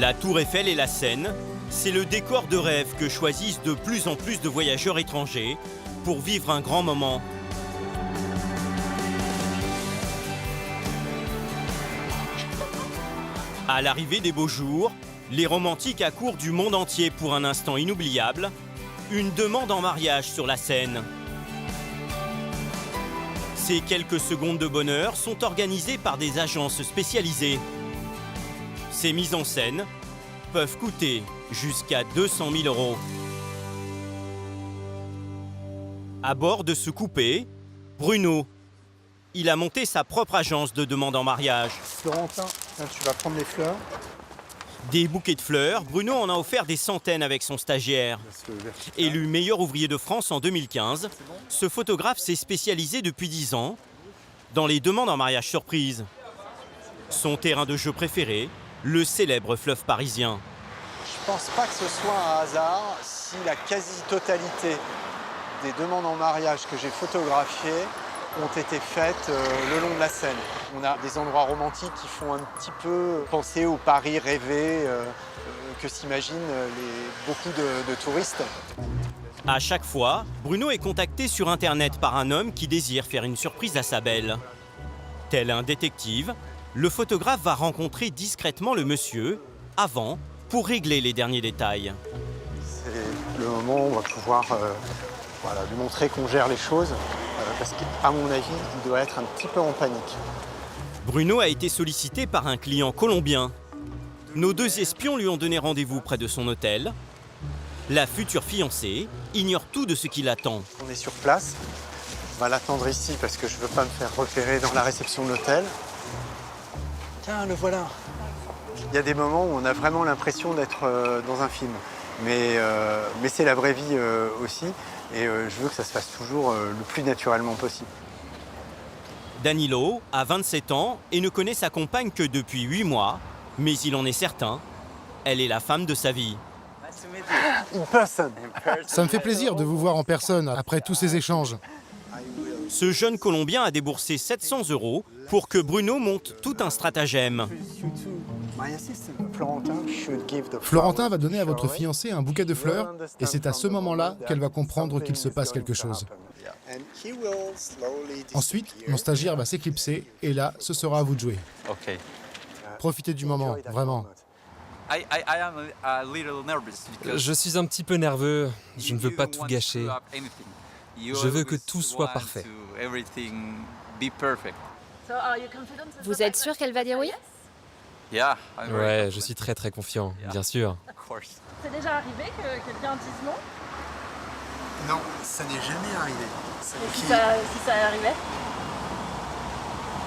La Tour Eiffel et la Seine, c'est le décor de rêve que choisissent de plus en plus de voyageurs étrangers pour vivre un grand moment. À l'arrivée des beaux jours, les romantiques accourent du monde entier pour un instant inoubliable, une demande en mariage sur la Seine. Ces quelques secondes de bonheur sont organisées par des agences spécialisées. Ces mises en scène peuvent coûter jusqu'à 200 000 €. À bord de ce coupé, Bruno. Il a monté sa propre agence de demande en mariage. Florentin, là, tu vas prendre les fleurs. Des bouquets de fleurs, Bruno en a offert des centaines avec son stagiaire. Élu meilleur ouvrier de France en 2015, ce photographe s'est spécialisé depuis 10 ans dans les demandes en mariage surprise. Son terrain de jeu préféré, le célèbre fleuve parisien. Je pense pas que ce soit un hasard si la quasi-totalité des demandes en mariage que j'ai photographiées ont été faites le long de la Seine. On a des endroits romantiques qui font un petit peu penser au Paris rêvé que s'imaginent beaucoup de touristes. À chaque fois, Bruno est contacté sur Internet par un homme qui désire faire une surprise à sa belle. Tel un détective, le photographe va rencontrer discrètement le monsieur avant pour régler les derniers détails. C'est le moment où on va pouvoir lui montrer qu'on gère les choses, parce qu'à mon avis, il doit être un petit peu en panique. Bruno a été sollicité par un client colombien. Nos deux espions lui ont donné rendez-vous près de son hôtel. La future fiancée ignore tout de ce qui l'attend. On est sur place, on va l'attendre ici parce que je ne veux pas me faire repérer dans la réception de l'hôtel. Tiens, le voilà. Il y a des moments où on a vraiment l'impression d'être dans un film, mais c'est la vraie vie aussi. Et je veux que ça se fasse toujours le plus naturellement possible. Danilo a 27 ans et ne connaît sa compagne que depuis 8 mois, mais il en est certain, elle est la femme de sa vie. Ça me fait plaisir de vous voir en personne après tous ces échanges. Ce jeune Colombien a déboursé 700 € pour que Bruno monte tout un stratagème. Florentin va donner à votre fiancée un bouquet de fleurs et c'est à ce moment-là qu'elle va comprendre qu'il se passe quelque chose. Ensuite, mon stagiaire va s'éclipser et là, ce sera à vous de jouer. Profitez du moment, vraiment. Je suis un petit peu nerveux, je ne veux pas tout gâcher. Je veux que tout soit parfait. Vous êtes sûr qu'elle va dire oui? Ouais, je suis très confiant, bien sûr. C'est déjà arrivé que quelqu'un dise non? Non, ça n'est jamais arrivé. Et si ça arrivait?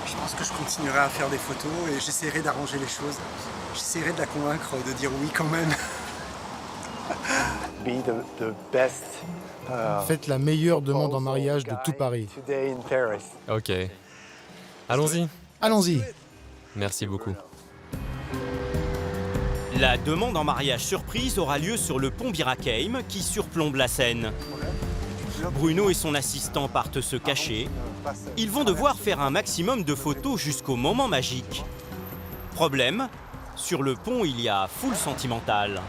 Je pense que je continuerai à faire des photos et j'essaierai d'arranger les choses. J'essaierai de la convaincre de dire oui quand même. Be the best. Faites la meilleure demande en mariage de tout Paris. Ok. Allons-y. Allons-y. Merci beaucoup. La demande en mariage surprise aura lieu sur le pont Birakeim qui surplombe la Seine. Bruno et son assistant partent se cacher. Ils vont devoir faire un maximum de photos jusqu'au moment magique. Problème, sur le pont, il y a foule sentimentale.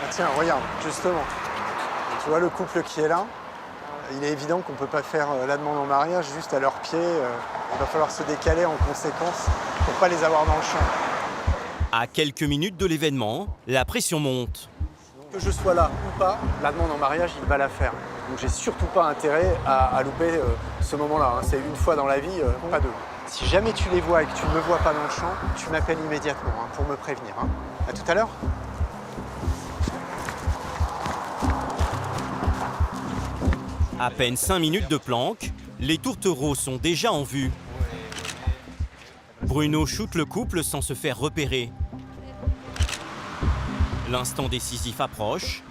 Ah tiens, regarde, justement. Tu vois le couple qui est là? Il est évident qu'on ne peut pas faire la demande en mariage juste à leurs pieds. Il va falloir se décaler en conséquence pour ne pas les avoir dans le champ. À quelques minutes de l'événement, la pression monte. Que je sois là ou pas, la demande en mariage, il va la faire. Donc j'ai surtout pas intérêt à louper ce moment-là. Hein. C'est une fois dans la vie, pas deux. Si jamais tu les vois et que tu ne me vois pas dans le champ, tu m'appelles immédiatement pour me prévenir. Hein. À tout à l'heure. À peine 5 minutes de planque, les tourtereaux sont déjà en vue. Bruno shoote le couple sans se faire repérer. L'instant décisif approche.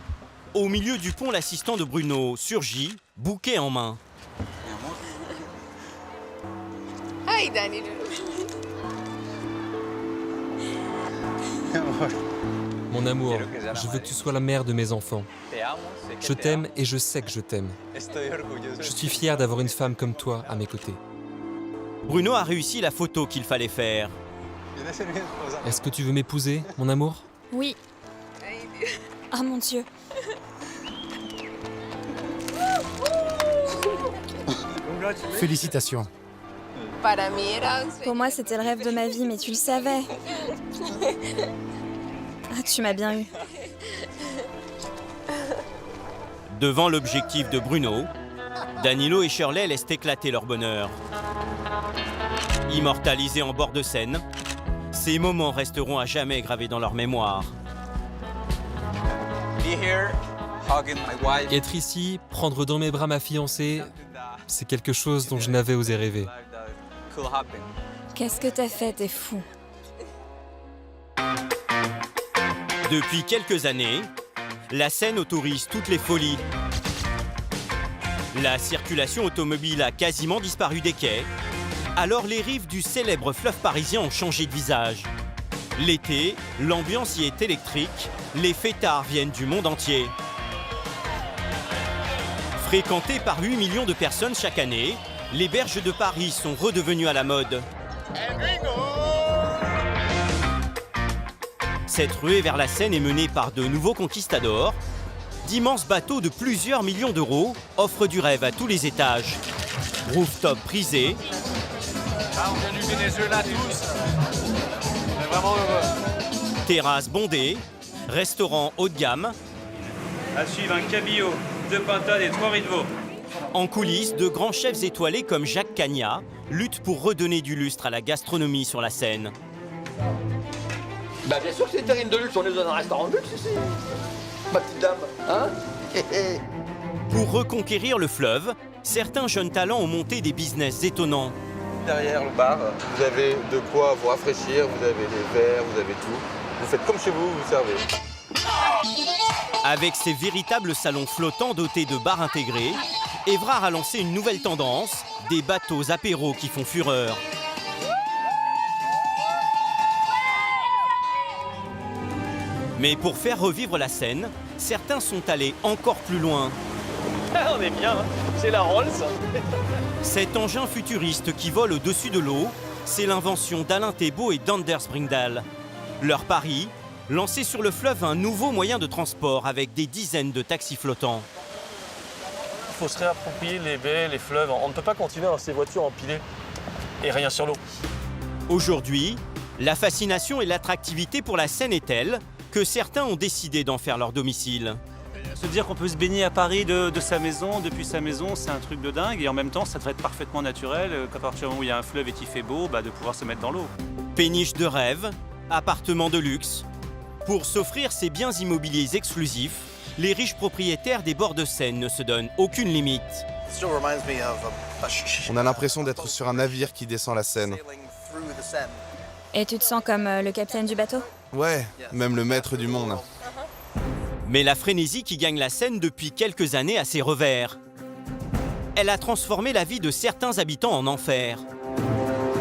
Au milieu du pont, l'assistant de Bruno surgit, bouquet en main. Hi, Danilo. Mon amour, je veux que tu sois la mère de mes enfants. Je t'aime et je sais que je t'aime. Je suis fier d'avoir une femme comme toi à mes côtés. Bruno a réussi la photo qu'il fallait faire. Est-ce que tu veux m'épouser, mon amour? Oui. Ah mon Dieu. Félicitations. Pour moi, c'était le rêve de ma vie, mais tu le savais. Ah, tu m'as bien eu. Devant l'objectif de Bruno, Danilo et Shirley laissent éclater leur bonheur. Immortalisés en bord de scène, ces moments resteront à jamais gravés dans leur mémoire. Être ici, prendre dans mes bras ma fiancée, c'est quelque chose dont je n'avais osé rêver. Qu'est-ce que t'as fait, t'es fou. Depuis quelques années, la Seine autorise toutes les folies. La circulation automobile a quasiment disparu des quais, alors les rives du célèbre fleuve parisien ont changé de visage. L'été, l'ambiance y est électrique, les fêtards viennent du monde entier. Fréquentées par 8 millions de personnes chaque année, les berges de Paris sont redevenues à la mode. Cette ruée vers la Seine est menée par de nouveaux conquistadors. D'immenses bateaux de plusieurs millions d'euros offrent du rêve à tous les étages. Rooftop prisé. On vient du Venezuela tous. On est vraiment heureux. Terrasses bondées. Restaurants haut de gamme. À suivre un cabillaud, 2 pintades et 3 riz de veau. En coulisses, de grands chefs étoilés comme Jacques Cagnat luttent pour redonner du lustre à la gastronomie sur la Seine. Bah bien sûr que c'est une terrine de luxe, on est dans un restaurant de luxe ici. Ma petite dame, hein? Pour reconquérir le fleuve, certains jeunes talents ont monté des business étonnants. Derrière le bar, vous avez de quoi vous rafraîchir, vous avez des verres, vous avez tout. Vous faites comme chez vous, vous servez. Avec ces véritables salons flottants dotés de bars intégrés, Évrard a lancé une nouvelle tendance, des bateaux apéros qui font fureur. Mais pour faire revivre la Seine, certains sont allés encore plus loin. Ah, on est bien, hein. C'est la Rolls. Cet engin futuriste qui vole au-dessus de l'eau, c'est l'invention d'Alain Thébault et d'Anders Bringdahl. Leur pari, lancer sur le fleuve un nouveau moyen de transport avec des dizaines de taxis flottants. Il faut se réapproprier les baies, les fleuves. On ne peut pas continuer dans ces voitures empilées et rien sur l'eau. Aujourd'hui, la fascination et l'attractivité pour la Seine est telle que certains ont décidé d'en faire leur domicile. Se dire qu'on peut se baigner à Paris de sa maison, depuis sa maison, c'est un truc de dingue. Et en même temps, ça devrait être parfaitement naturel, qu'à partir du moment où il y a un fleuve et qu'il fait beau, de pouvoir se mettre dans l'eau. Péniche de rêve, appartements de luxe. Pour s'offrir ces biens immobiliers exclusifs, les riches propriétaires des bords de Seine ne se donnent aucune limite. On a l'impression d'être sur un navire qui descend la Seine. Et tu te sens comme le capitaine du bateau? Ouais, même le maître du monde. Mais la frénésie qui gagne la Seine depuis quelques années a ses revers. Elle a transformé la vie de certains habitants en enfer.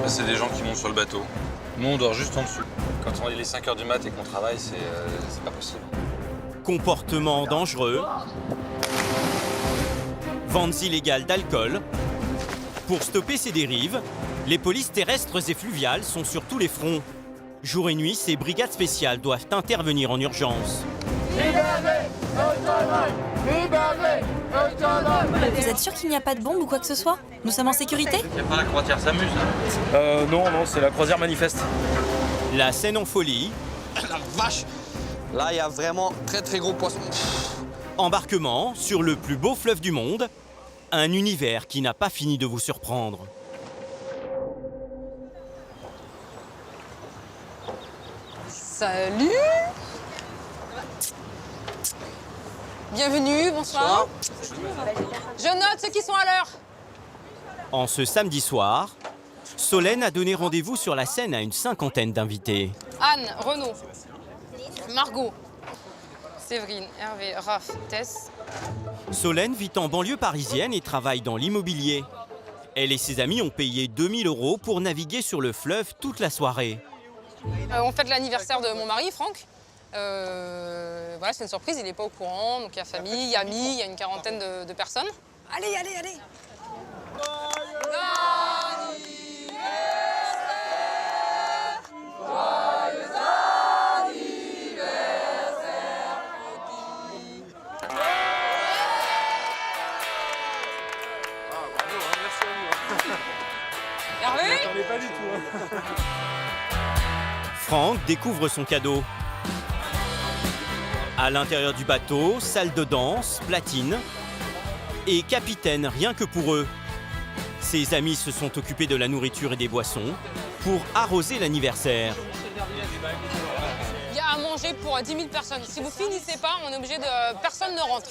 C'est des gens qui montent sur le bateau. Nous, on dort juste en dessous. Quand on est les 5 h du mat et qu'on travaille, c'est pas possible. Comportements dangereux. Ventes illégales d'alcool. Pour stopper ces dérives, les polices terrestres et fluviales sont sur tous les fronts. Jour et nuit, ces brigades spéciales doivent intervenir en urgence. Vous êtes sûr qu'il n'y a pas de bombe ou quoi que ce soit? Nous sommes en sécurité? Y'a pas la croisière s'amuse. Non, c'est la croisière manifeste. La Seine en folie. La vache! Là, il y a vraiment très gros poissons. Embarquement sur le plus beau fleuve du monde. Un univers qui n'a pas fini de vous surprendre. Salut! Bienvenue, bonsoir. Je note ceux qui sont à l'heure. En ce samedi soir, Solène a donné rendez-vous sur la Seine à une 50aine d'invités. Anne, Renaud, Margot, Séverine, Hervé, Raph, Tess. Solène vit en banlieue parisienne et travaille dans l'immobilier. Elle et ses amis ont payé 2 000 € pour naviguer sur le fleuve toute la soirée. On fête l'anniversaire de mon mari, Franck. Voilà, c'est une surprise, il n'est pas au courant. Donc il y a famille, amis, il y a une quarantaine de personnes. Allez! Hervé? Je pas du tout. Franck découvre son cadeau. À l'intérieur du bateau, salle de danse, platine et capitaine rien que pour eux. Ses amis se sont occupés de la nourriture et des boissons pour arroser l'anniversaire. Il y a à manger pour 10 000 personnes. Si vous finissez pas, on est obligé de... Personne ne rentre.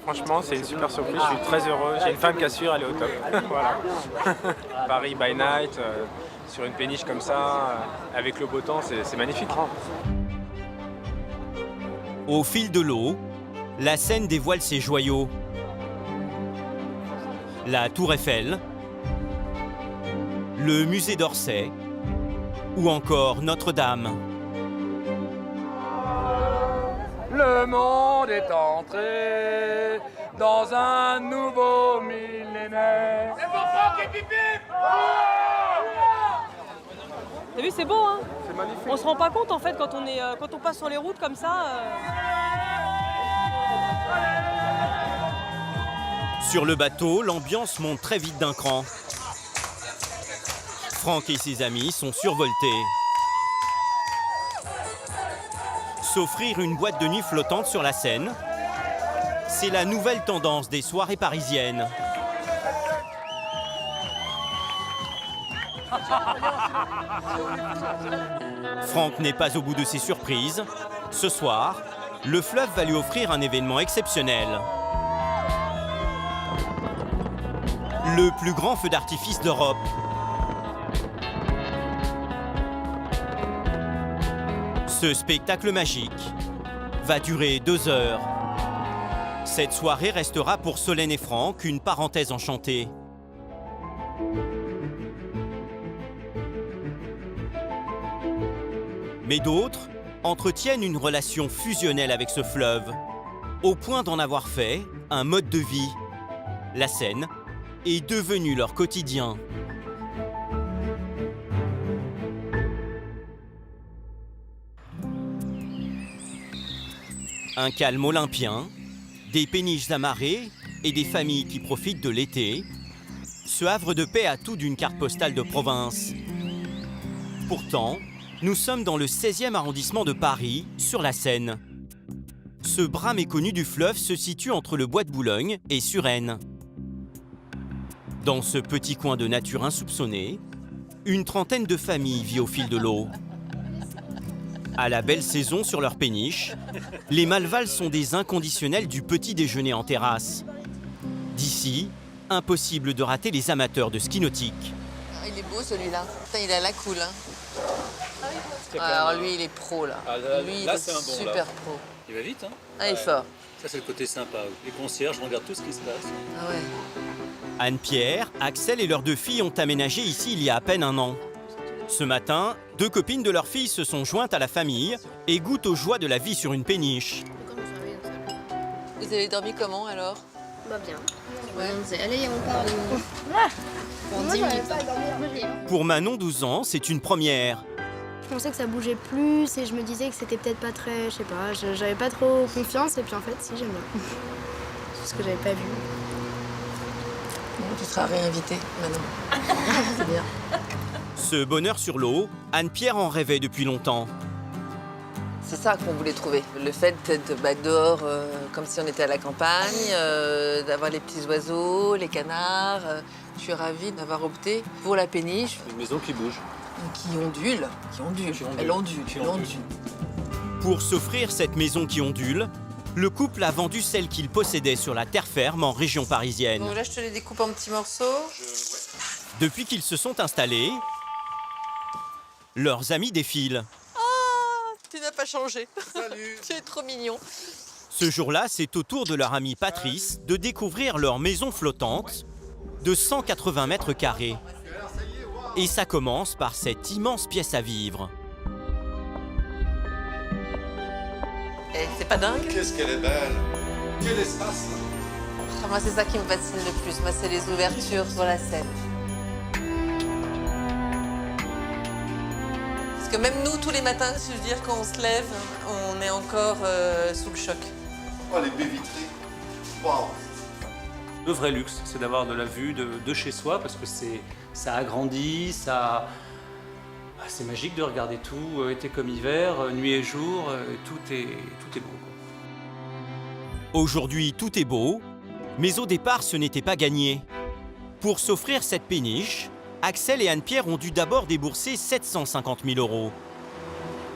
Franchement, c'est une super surprise, je suis très heureux. J'ai une femme qui assure, elle est au top. Voilà. Paris by night, sur une péniche comme ça, avec le beau temps, c'est magnifique. Au fil de l'eau, la Seine dévoile ses joyaux. La Tour Eiffel, le musée d'Orsay ou encore Notre-Dame. Le monde est entré dans un nouveau millénaire. C'est pour Franck et Pipi. T'as vu, c'est beau, hein? C'est magnifique. On se rend pas compte en fait quand on passe sur les routes comme ça. Sur le bateau, l'ambiance monte très vite d'un cran. Franck et ses amis sont survoltés. S'offrir une boîte de nuit flottante sur la Seine, c'est la nouvelle tendance des soirées parisiennes. Franck n'est pas au bout de ses surprises. Ce soir, le fleuve va lui offrir un événement exceptionnel. Le plus grand feu d'artifice d'Europe. Ce spectacle magique va durer 2 heures. Cette soirée restera pour Solène et Franck une parenthèse enchantée. Mais d'autres entretiennent une relation fusionnelle avec ce fleuve, au point d'en avoir fait un mode de vie. La Seine est devenue leur quotidien. Un calme olympien, des péniches amarrées et des familles qui profitent de l'été. Ce havre de paix a tout d'une carte postale de province. Pourtant, nous sommes dans le 16e arrondissement de Paris, sur la Seine. Ce bras méconnu du fleuve se situe entre le bois de Boulogne et Suresnes. Dans ce petit coin de nature insoupçonnée, une trentaine de familles vit au fil de l'eau. À la belle saison sur leur péniche, les Malval sont des inconditionnels du petit déjeuner en terrasse. D'ici, impossible de rater les amateurs de ski nautique. Il est beau celui-là. Putain, il a la cool. Hein. Alors lui, il est pro là. Lui, il est super pro. Il va vite, hein? Ah, il est fort. Ça, c'est le côté sympa. Les concierges regardent tout ce qui se passe. Ah ouais. Anne-Pierre, Axel et leurs 2 filles ont aménagé ici il y a à peine 1 an. Ce matin, 2 copines de leur fille se sont jointes à la famille et goûtent aux joies de la vie sur une péniche. Vous avez dormi comment alors? Bah bien. Ouais. Allez, on part. Moi, j'avais pas à dormir. Pour Manon, 12 ans, c'est une première. Je pensais que ça bougeait plus et je me disais que c'était peut-être pas très, je sais pas, j'avais pas trop confiance et puis en fait, si, j'aime bien. C'est ce que j'avais pas vu. Bon, tu seras réinvitée maintenant. C'est bien. Ce bonheur sur l'eau, Anne-Pierre en rêvait depuis longtemps. C'est ça qu'on voulait trouver. Le fait d'être dehors comme si on était à la campagne, d'avoir les petits oiseaux, les canards. Je suis ravie d'avoir opté pour la péniche. Une maison qui bouge. Qui ondule. Elle ondule. Pour s'offrir cette maison qui ondule, le couple a vendu celle qu'il possédait sur la terre ferme en région parisienne. Donc là, je te les découpe en petits morceaux. Depuis qu'ils se sont installés, leurs amis défilent. Oh, tu n'as pas changé. Salut. Tu es trop mignon. Ce jour-là, c'est au tour de leur ami Patrice de découvrir leur maison flottante de 180 mètres carrés. Et ça commence par cette immense pièce à vivre. C'est pas dingue? Qu'est-ce qu'elle est belle! Quel espace! Moi, c'est ça qui me fascine le plus. Moi, c'est les ouvertures sur la Seine. Parce que même nous, tous les matins, je veux dire, quand on se lève, on est encore sous le choc. Oh, les baies vitrées! Waouh! Le vrai luxe, c'est d'avoir de la vue de chez soi, parce que c'est ça agrandit, ça... c'est magique de regarder tout, été comme hiver, nuit et jour, tout est beau, quoi. Aujourd'hui, tout est beau, mais au départ, ce n'était pas gagné. Pour s'offrir cette péniche, Axel et Anne-Pierre ont dû d'abord débourser 750 000 €.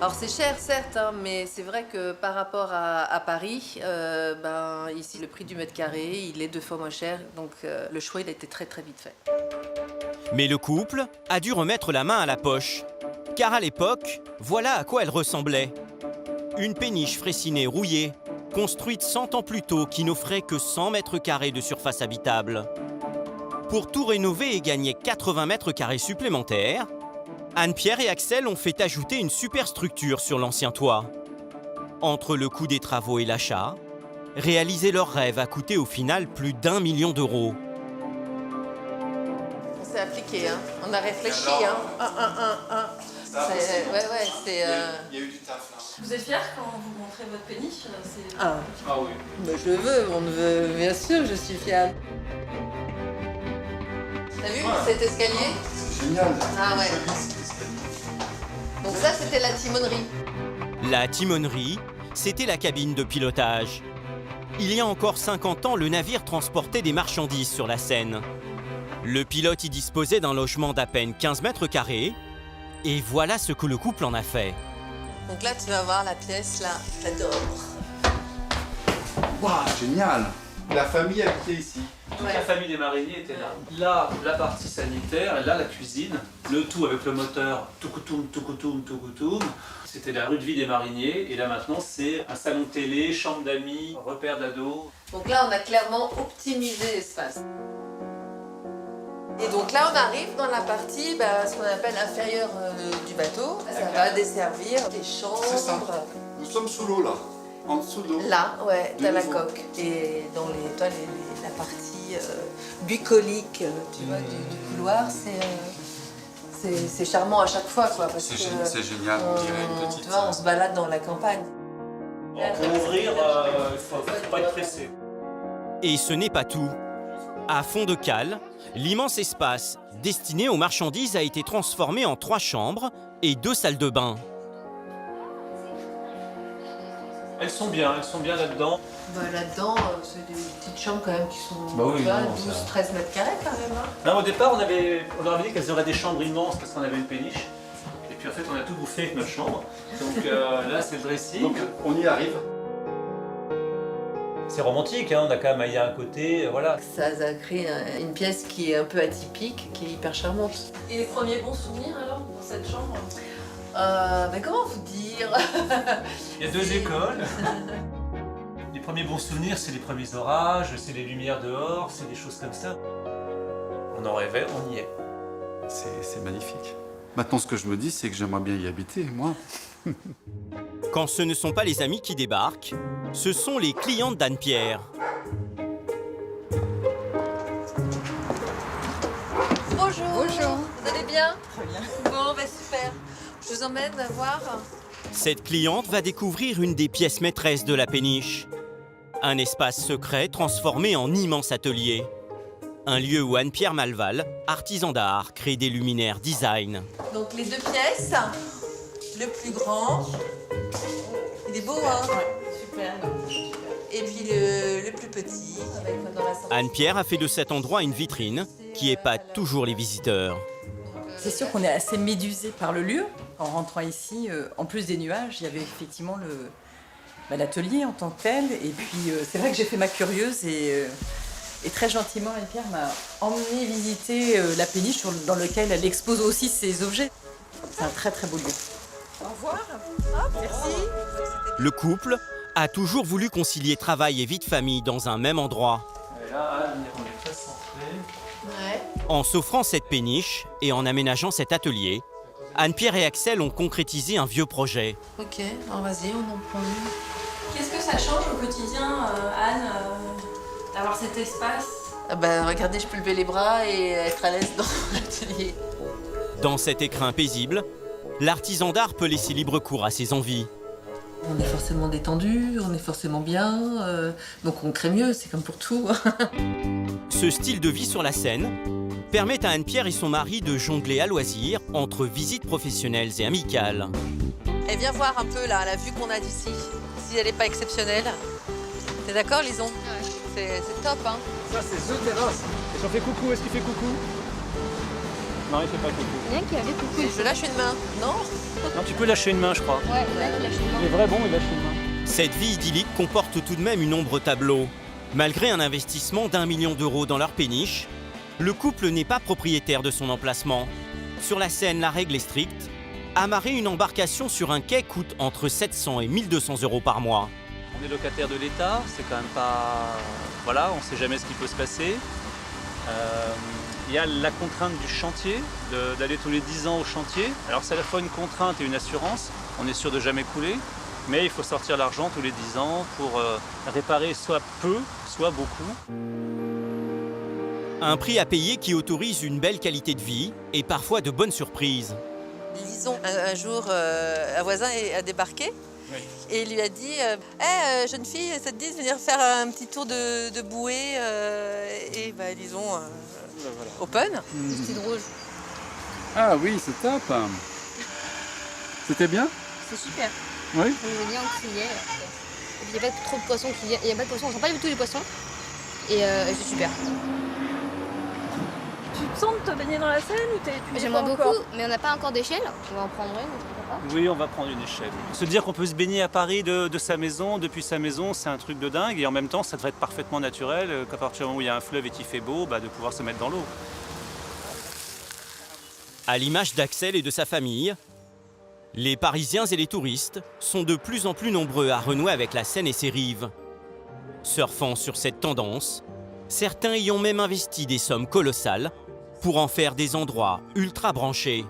Alors c'est cher certes, hein, mais c'est vrai que par rapport à Paris, ici le prix du mètre carré, il est 2 fois moins cher, donc le choix il a été très vite fait. Mais le couple a dû remettre la main à la poche. Car à l'époque, voilà à quoi elle ressemblait. Une péniche frécinée rouillée, construite 100 ans plus tôt, qui n'offrait que 100 mètres carrés de surface habitable. Pour tout rénover et gagner 80 mètres carrés supplémentaires, Anne-Pierre et Axel ont fait ajouter une superstructure sur l'ancien toit. Entre le coût des travaux et l'achat, réaliser leur rêve a coûté au final plus d'1 million d'euros. On s'est appliqué, hein. On a réfléchi, hein. Ouais, c'est... Il y a eu du taf là. Vous êtes fiers quand vous montrez votre péniche? Ah oui. Bah, je le veux, on le veut, bien sûr, je suis fière. T'as vu cet escalier? C'est génial. Ah ouais. Donc ça, c'était la timonerie. La timonerie, c'était la cabine de pilotage. Il y a encore 50 ans, le navire transportait des marchandises sur la Seine. Le pilote y disposait d'un logement d'à peine 15 mètres carrés. Et voilà ce que le couple en a fait. Donc là, tu vas voir la pièce, là, j'adore. Waouh, génial. La famille habitait ici. Toute la famille des mariniers était là. Là, la partie sanitaire, et là, la cuisine. Le tout avec le moteur Tukutum, Tukutum, Tukutum. C'était la rue de vie des mariniers. Et là, maintenant, c'est un salon télé, chambre d'amis, repère d'ados. Donc là, on a clairement optimisé l'espace. Et donc là, on arrive dans la partie, ce qu'on appelle inférieure du bateau. Ça va desservir des chambres. C'est ça. Nous sommes sous l'eau, là. En dessous de l'eau. Là, ouais, t'as la niveau. coque. Et dans la partie bucolique, tu vois, du couloir, c'est charmant à chaque fois, quoi. C'est génial, on dirait une petite... Tu vois, on se balade dans la campagne. Pour ouvrir, il faut pas être pressé. Et ce n'est pas tout. À fond de cale, l'immense espace destiné aux marchandises a été transformé en 3 chambres et 2 salles de bain. Elles sont bien là-dedans. Là-dedans, c'est des petites chambres quand même qui sont 12-13 mètres carrés quand même. Hein. Non, au départ, on leur avait dit qu'elles auraient des chambres immenses parce qu'on avait une péniche. Et puis en fait, on a tout bouffé avec notre chambre. Donc là, c'est le dressing. Donc on y arrive. C'est romantique, hein, on a quand même Maïa à côté, voilà. Ça a créé une pièce qui est un peu atypique, qui est hyper charmante. Et les premiers bons souvenirs alors dans cette chambre? Comment vous dire? Il y a 2 écoles. Les premiers bons souvenirs, c'est les premiers orages, c'est les lumières dehors, c'est des choses comme ça. On en rêvait, on y est. C'est magnifique. Maintenant, ce que je me dis, c'est que j'aimerais bien y habiter, moi. Quand ce ne sont pas les amis qui débarquent, ce sont les clientes d'Anne-Pierre. Bonjour. Bonjour. Vous allez bien? Très bien. Bon, super. Je vous emmène voir. Cette cliente va découvrir une des pièces maîtresses de la péniche. Un espace secret transformé en immense atelier. Un lieu où Anne-Pierre Malval, artisan d'art, crée des luminaires design. Donc les 2 pièces. Le plus grand. Il est beau, hein? Ouais, super. Et puis le plus petit. Anne-Pierre a fait de cet endroit une vitrine qui épate toujours les visiteurs. C'est sûr qu'on est assez médusé par le lieu. En rentrant ici, en plus des nuages, il y avait effectivement l'atelier en tant que tel. Et puis c'est vrai que j'ai fait ma curieuse et très gentiment, Anne-Pierre m'a emmené visiter la péniche dans laquelle elle expose aussi ses objets. C'est un très très beau lieu. Au revoir. Merci. Le couple a toujours voulu concilier travail et vie de famille dans un même endroit. Et là, Anne, on est très centré. Ouais. En s'offrant cette péniche et en aménageant cet atelier, Anne-Pierre et Axel ont concrétisé un vieux projet. Ok, alors vas-y, on en prend une. Qu'est-ce que ça change au quotidien, Anne, d'avoir cet espace? Regardez, je peux lever les bras et être à l'aise dans l'atelier. Dans cet écrin paisible, l'artisan d'art peut laisser libre cours à ses envies. On est forcément détendu, on est forcément bien, donc on crée mieux, c'est comme pour tout. Ce style de vie sur la Seine permet à Anne-Pierre et son mari de jongler à loisir entre visites professionnelles et amicales. Et viens voir un peu là, la vue qu'on a d'ici, si elle n'est pas exceptionnelle. T'es d'accord, Lison? Ouais. C'est top, hein. Ça, c'est The Terrasse. Et si on fait coucou, est-ce qu'il fait coucou? Non, il fait pas coucou. Bien qu'il avait coucou. Je lâche une main, non? Non, tu peux lâcher une main, je crois. Ouais, là, il lâche une main. Il est vrai bon, il lâche une main. Cette vie idyllique comporte tout de même une ombre tableau. Malgré un investissement d'1 million d'euros dans leur péniche, le couple n'est pas propriétaire de son emplacement. Sur la Seine, la règle est stricte. Amarrer une embarcation sur un quai coûte entre 700 et 1200 euros par mois. On est locataire de l'État, c'est quand même pas... Voilà, on ne sait jamais ce qui peut se passer. Il y a la contrainte du chantier, d'aller tous les 10 ans au chantier. Alors c'est à la fois une contrainte et une assurance, on est sûr de jamais couler, mais il faut sortir l'argent tous les 10 ans pour réparer soit peu, soit beaucoup. Un prix à payer qui autorise une belle qualité de vie et parfois de bonnes surprises. Lison, un jour, un voisin a débarqué. Oui. Et il lui a dit hey, jeune fille, ça te dit de venir faire un petit tour de bouée et bah, Lison, voilà. Open. C'était drôle. Ah oui, c'est top. C'était bien? C'est super. Oui. On est bien, on criait. Il n'y a pas trop de poissons qui viennent. Il n'y a pas de poissons, on sent pas du tout les poissons. Et c'est super. Tu te sens de te baigner dans la Seine ou J'aimerais beaucoup, mais on n'a pas encore d'échelle. On va en prendre une, pourquoi pas? Oui, on va prendre une échelle. Se dire qu'on peut se baigner à Paris de sa maison, depuis sa maison, c'est un truc de dingue. Et en même temps, ça devrait être parfaitement naturel, qu'à partir du moment où il y a un fleuve et qu'il fait beau, de pouvoir se mettre dans l'eau. À l'image d'Axel et de sa famille, les Parisiens et les touristes sont de plus en plus nombreux à renouer avec la Seine et ses rives. Surfant sur cette tendance, certains y ont même investi des sommes colossales pour en faire des endroits ultra branchés.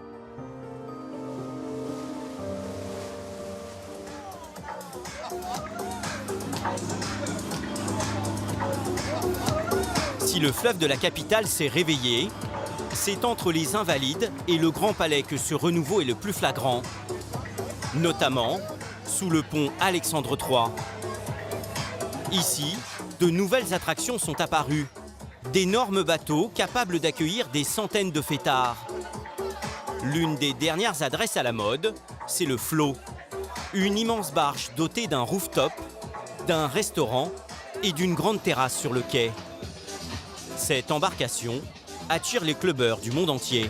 Si le fleuve de la capitale s'est réveillé, c'est entre les Invalides et le Grand Palais que ce renouveau est le plus flagrant, notamment sous le pont Alexandre III. Ici, de nouvelles attractions sont apparues. D'énormes bateaux capables d'accueillir des centaines de fêtards. L'une des dernières adresses à la mode, c'est le Flot. Une immense barge dotée d'un rooftop, d'un restaurant et d'une grande terrasse sur le quai. Cette embarcation attire les clubbeurs du monde entier.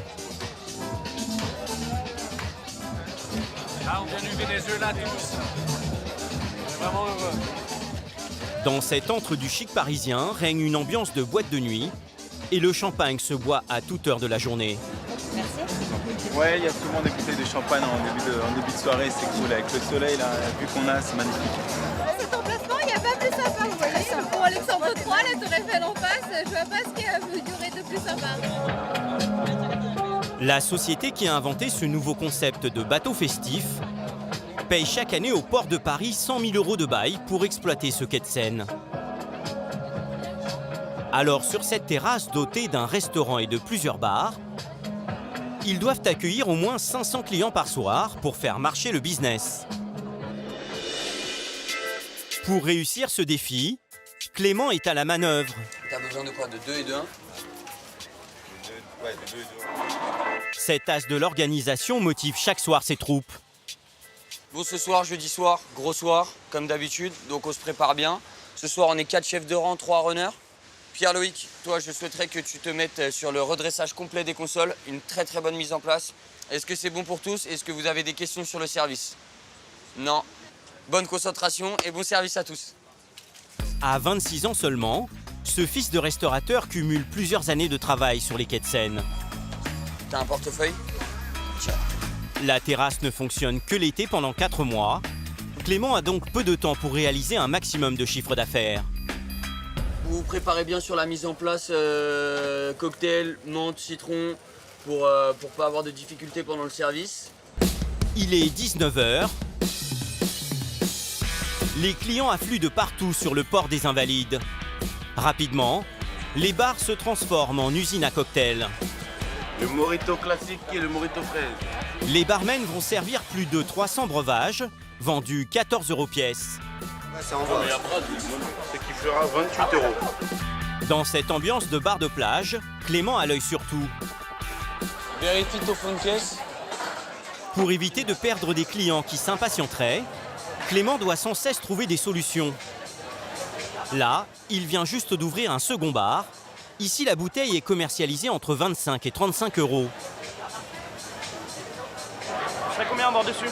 Là, on vient du Venezuela tous. On est vraiment heureux. Dans cet antre du chic parisien règne une ambiance de boîte de nuit et le champagne se boit à toute heure de la journée. Merci. Ouais, il y a souvent des bouteilles de champagne en début de soirée, c'est cool. Avec le soleil, là, la vue qu'on a, c'est magnifique. Cet emplacement, il n'y a pas plus sympa, vous voyez. Le pont Alexandre III, la Tour Eiffel en face, je vois pas ce qu'il y aurait de plus sympa. La société qui a inventé ce nouveau concept de bateau festif paye chaque année au port de Paris 100 000 euros de bail pour exploiter ce quai de Seine. Alors sur cette terrasse dotée d'un restaurant et de plusieurs bars, ils doivent accueillir au moins 500 clients par soir pour faire marcher le business. Pour réussir ce défi, Clément est à la manœuvre. T'as besoin de quoi? De 2 et de 1? Ouais, de 2 et 2. Cet as de l'organisation motive chaque soir ses troupes. Bon, ce soir, jeudi soir, gros soir, comme d'habitude, donc on se prépare bien. Ce soir, on est 4 chefs de rang, 3 runners. Pierre-Loïc, toi, je souhaiterais que tu te mettes sur le redressage complet des consoles, une très très bonne mise en place. Est-ce que c'est bon pour tous? Est-ce que vous avez des questions sur le service? Non. Bonne concentration et bon service à tous. À 26 ans seulement, ce fils de restaurateur cumule plusieurs années de travail sur les quais de Seine. T'as un portefeuille? Tiens. La terrasse ne fonctionne que l'été pendant 4 mois. Clément a donc peu de temps pour réaliser un maximum de chiffre d'affaires. Vous vous préparez bien sur la mise en place cocktail, menthe, citron, pour pas avoir de difficultés pendant le service. Il est 19 h. Les clients affluent de partout sur le port des Invalides. Rapidement, les bars se transforment en usines à cocktails. Le mojito classique et le mojito fraise. Les barmen vont servir plus de 300 breuvages, vendu 14 € pièce. C'est en vente. C'est qui fera 28 €. Dans cette ambiance de bar de plage, Clément a l'œil sur tout. Vérifie ton fond de caisse. Pour éviter de perdre des clients qui s'impatienteraient, Clément doit sans cesse trouver des solutions. Là, il vient juste d'ouvrir un second bar. Ici, la bouteille est commercialisée entre 25 et 35 €. Je ferai combien en bord dessus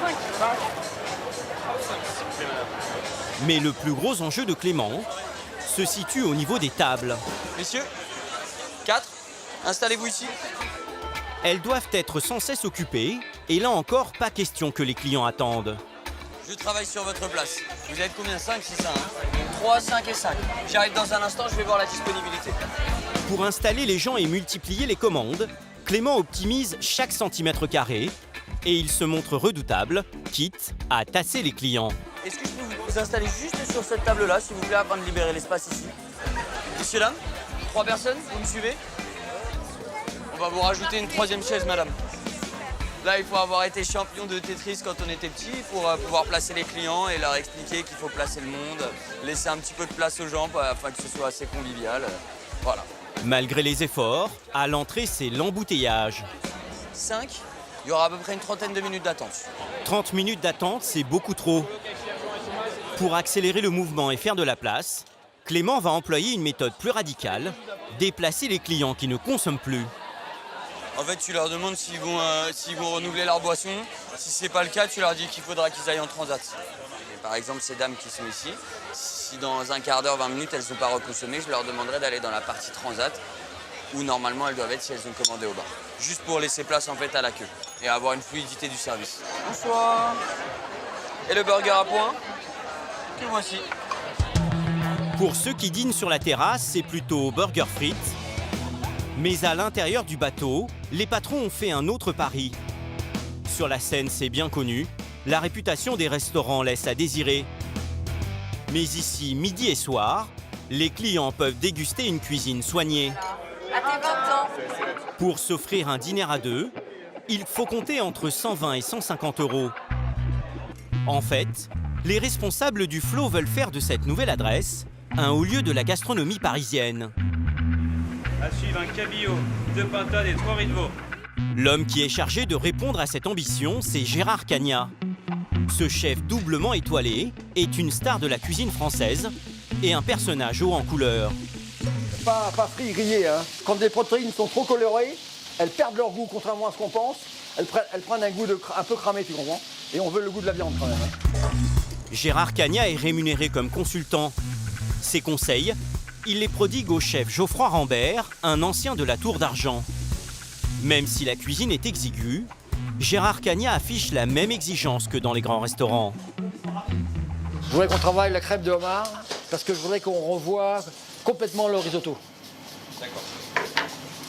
5. Mais le plus gros enjeu de Clément se situe au niveau des tables. Messieurs, 4, installez-vous ici. Elles doivent être sans cesse occupées, et là encore, pas question que les clients attendent. Je travaille sur votre place. Vous êtes combien? 5, c'est ça, hein? 3, 5 et 5. J'arrive dans un instant, je vais voir la disponibilité. Pour installer les gens et multiplier les commandes, Clément optimise chaque centimètre carré et il se montre redoutable, quitte à tasser les clients. Est-ce que je peux vous installer juste sur cette table-là, s'il vous plaît, afin de libérer l'espace ici? Messieurs, dames, 3 personnes, vous me suivez? On va vous rajouter une 3e chaise, madame. Là, il faut avoir été champion de Tetris quand on était petit pour pouvoir placer les clients et leur expliquer qu'il faut placer le monde, laisser un petit peu de place aux gens afin que ce soit assez convivial. Voilà. Malgré les efforts, à l'entrée, c'est l'embouteillage. 5, il y aura à peu près une trentaine de minutes d'attente. 30 minutes d'attente, c'est beaucoup trop. Pour accélérer le mouvement et faire de la place, Clément va employer une méthode plus radicale, déplacer les clients qui ne consomment plus. En fait, tu leur demandes s'ils vont renouveler leur boisson. Si c'est pas le cas, tu leur dis qu'il faudra qu'ils aillent en transat. Et par exemple, ces dames qui sont ici, si dans un quart d'heure, 20 minutes, elles ne sont pas reconsommées, je leur demanderai d'aller dans la partie transat, où normalement elles doivent être si elles ont commandé au bar. Juste pour laisser place en fait à la queue et avoir une fluidité du service. Bonsoir. Et le burger à point? Que voici. Pour ceux qui dînent sur la terrasse, c'est plutôt burger frites. Mais à l'intérieur du bateau, les patrons ont fait un autre pari. Sur la Seine, c'est bien connu, la réputation des restaurants laisse à désirer. Mais ici, midi et soir, les clients peuvent déguster une cuisine soignée. À tes 20 ans. Pour s'offrir un dîner à deux, il faut compter entre 120 et 150 €. En fait, les responsables du Flot veulent faire de cette nouvelle adresse un haut lieu de la gastronomie parisienne. À suivre un cabillaud, 2 pintades et 3 riz de veau. L'homme qui est chargé de répondre à cette ambition, c'est Gérard Cagnat. Ce chef doublement étoilé est une star de la cuisine française et un personnage haut en couleur. Pas frit, grillé, hein. Quand des protéines sont trop colorées, elles perdent leur goût, contrairement à ce qu'on pense. Elles prennent un goût un peu cramé, tu comprends? Et on veut le goût de la viande quand même. Hein. Gérard Cagnat est rémunéré comme consultant. Ses conseils, il les prodigue au chef Geoffroy Rambert, un ancien de la Tour d'Argent. Même si la cuisine est exiguë, Gérard Cagnat affiche la même exigence que dans les grands restaurants. Je voudrais qu'on travaille la crêpe de homard parce que je voudrais qu'on revoie complètement le risotto. D'accord.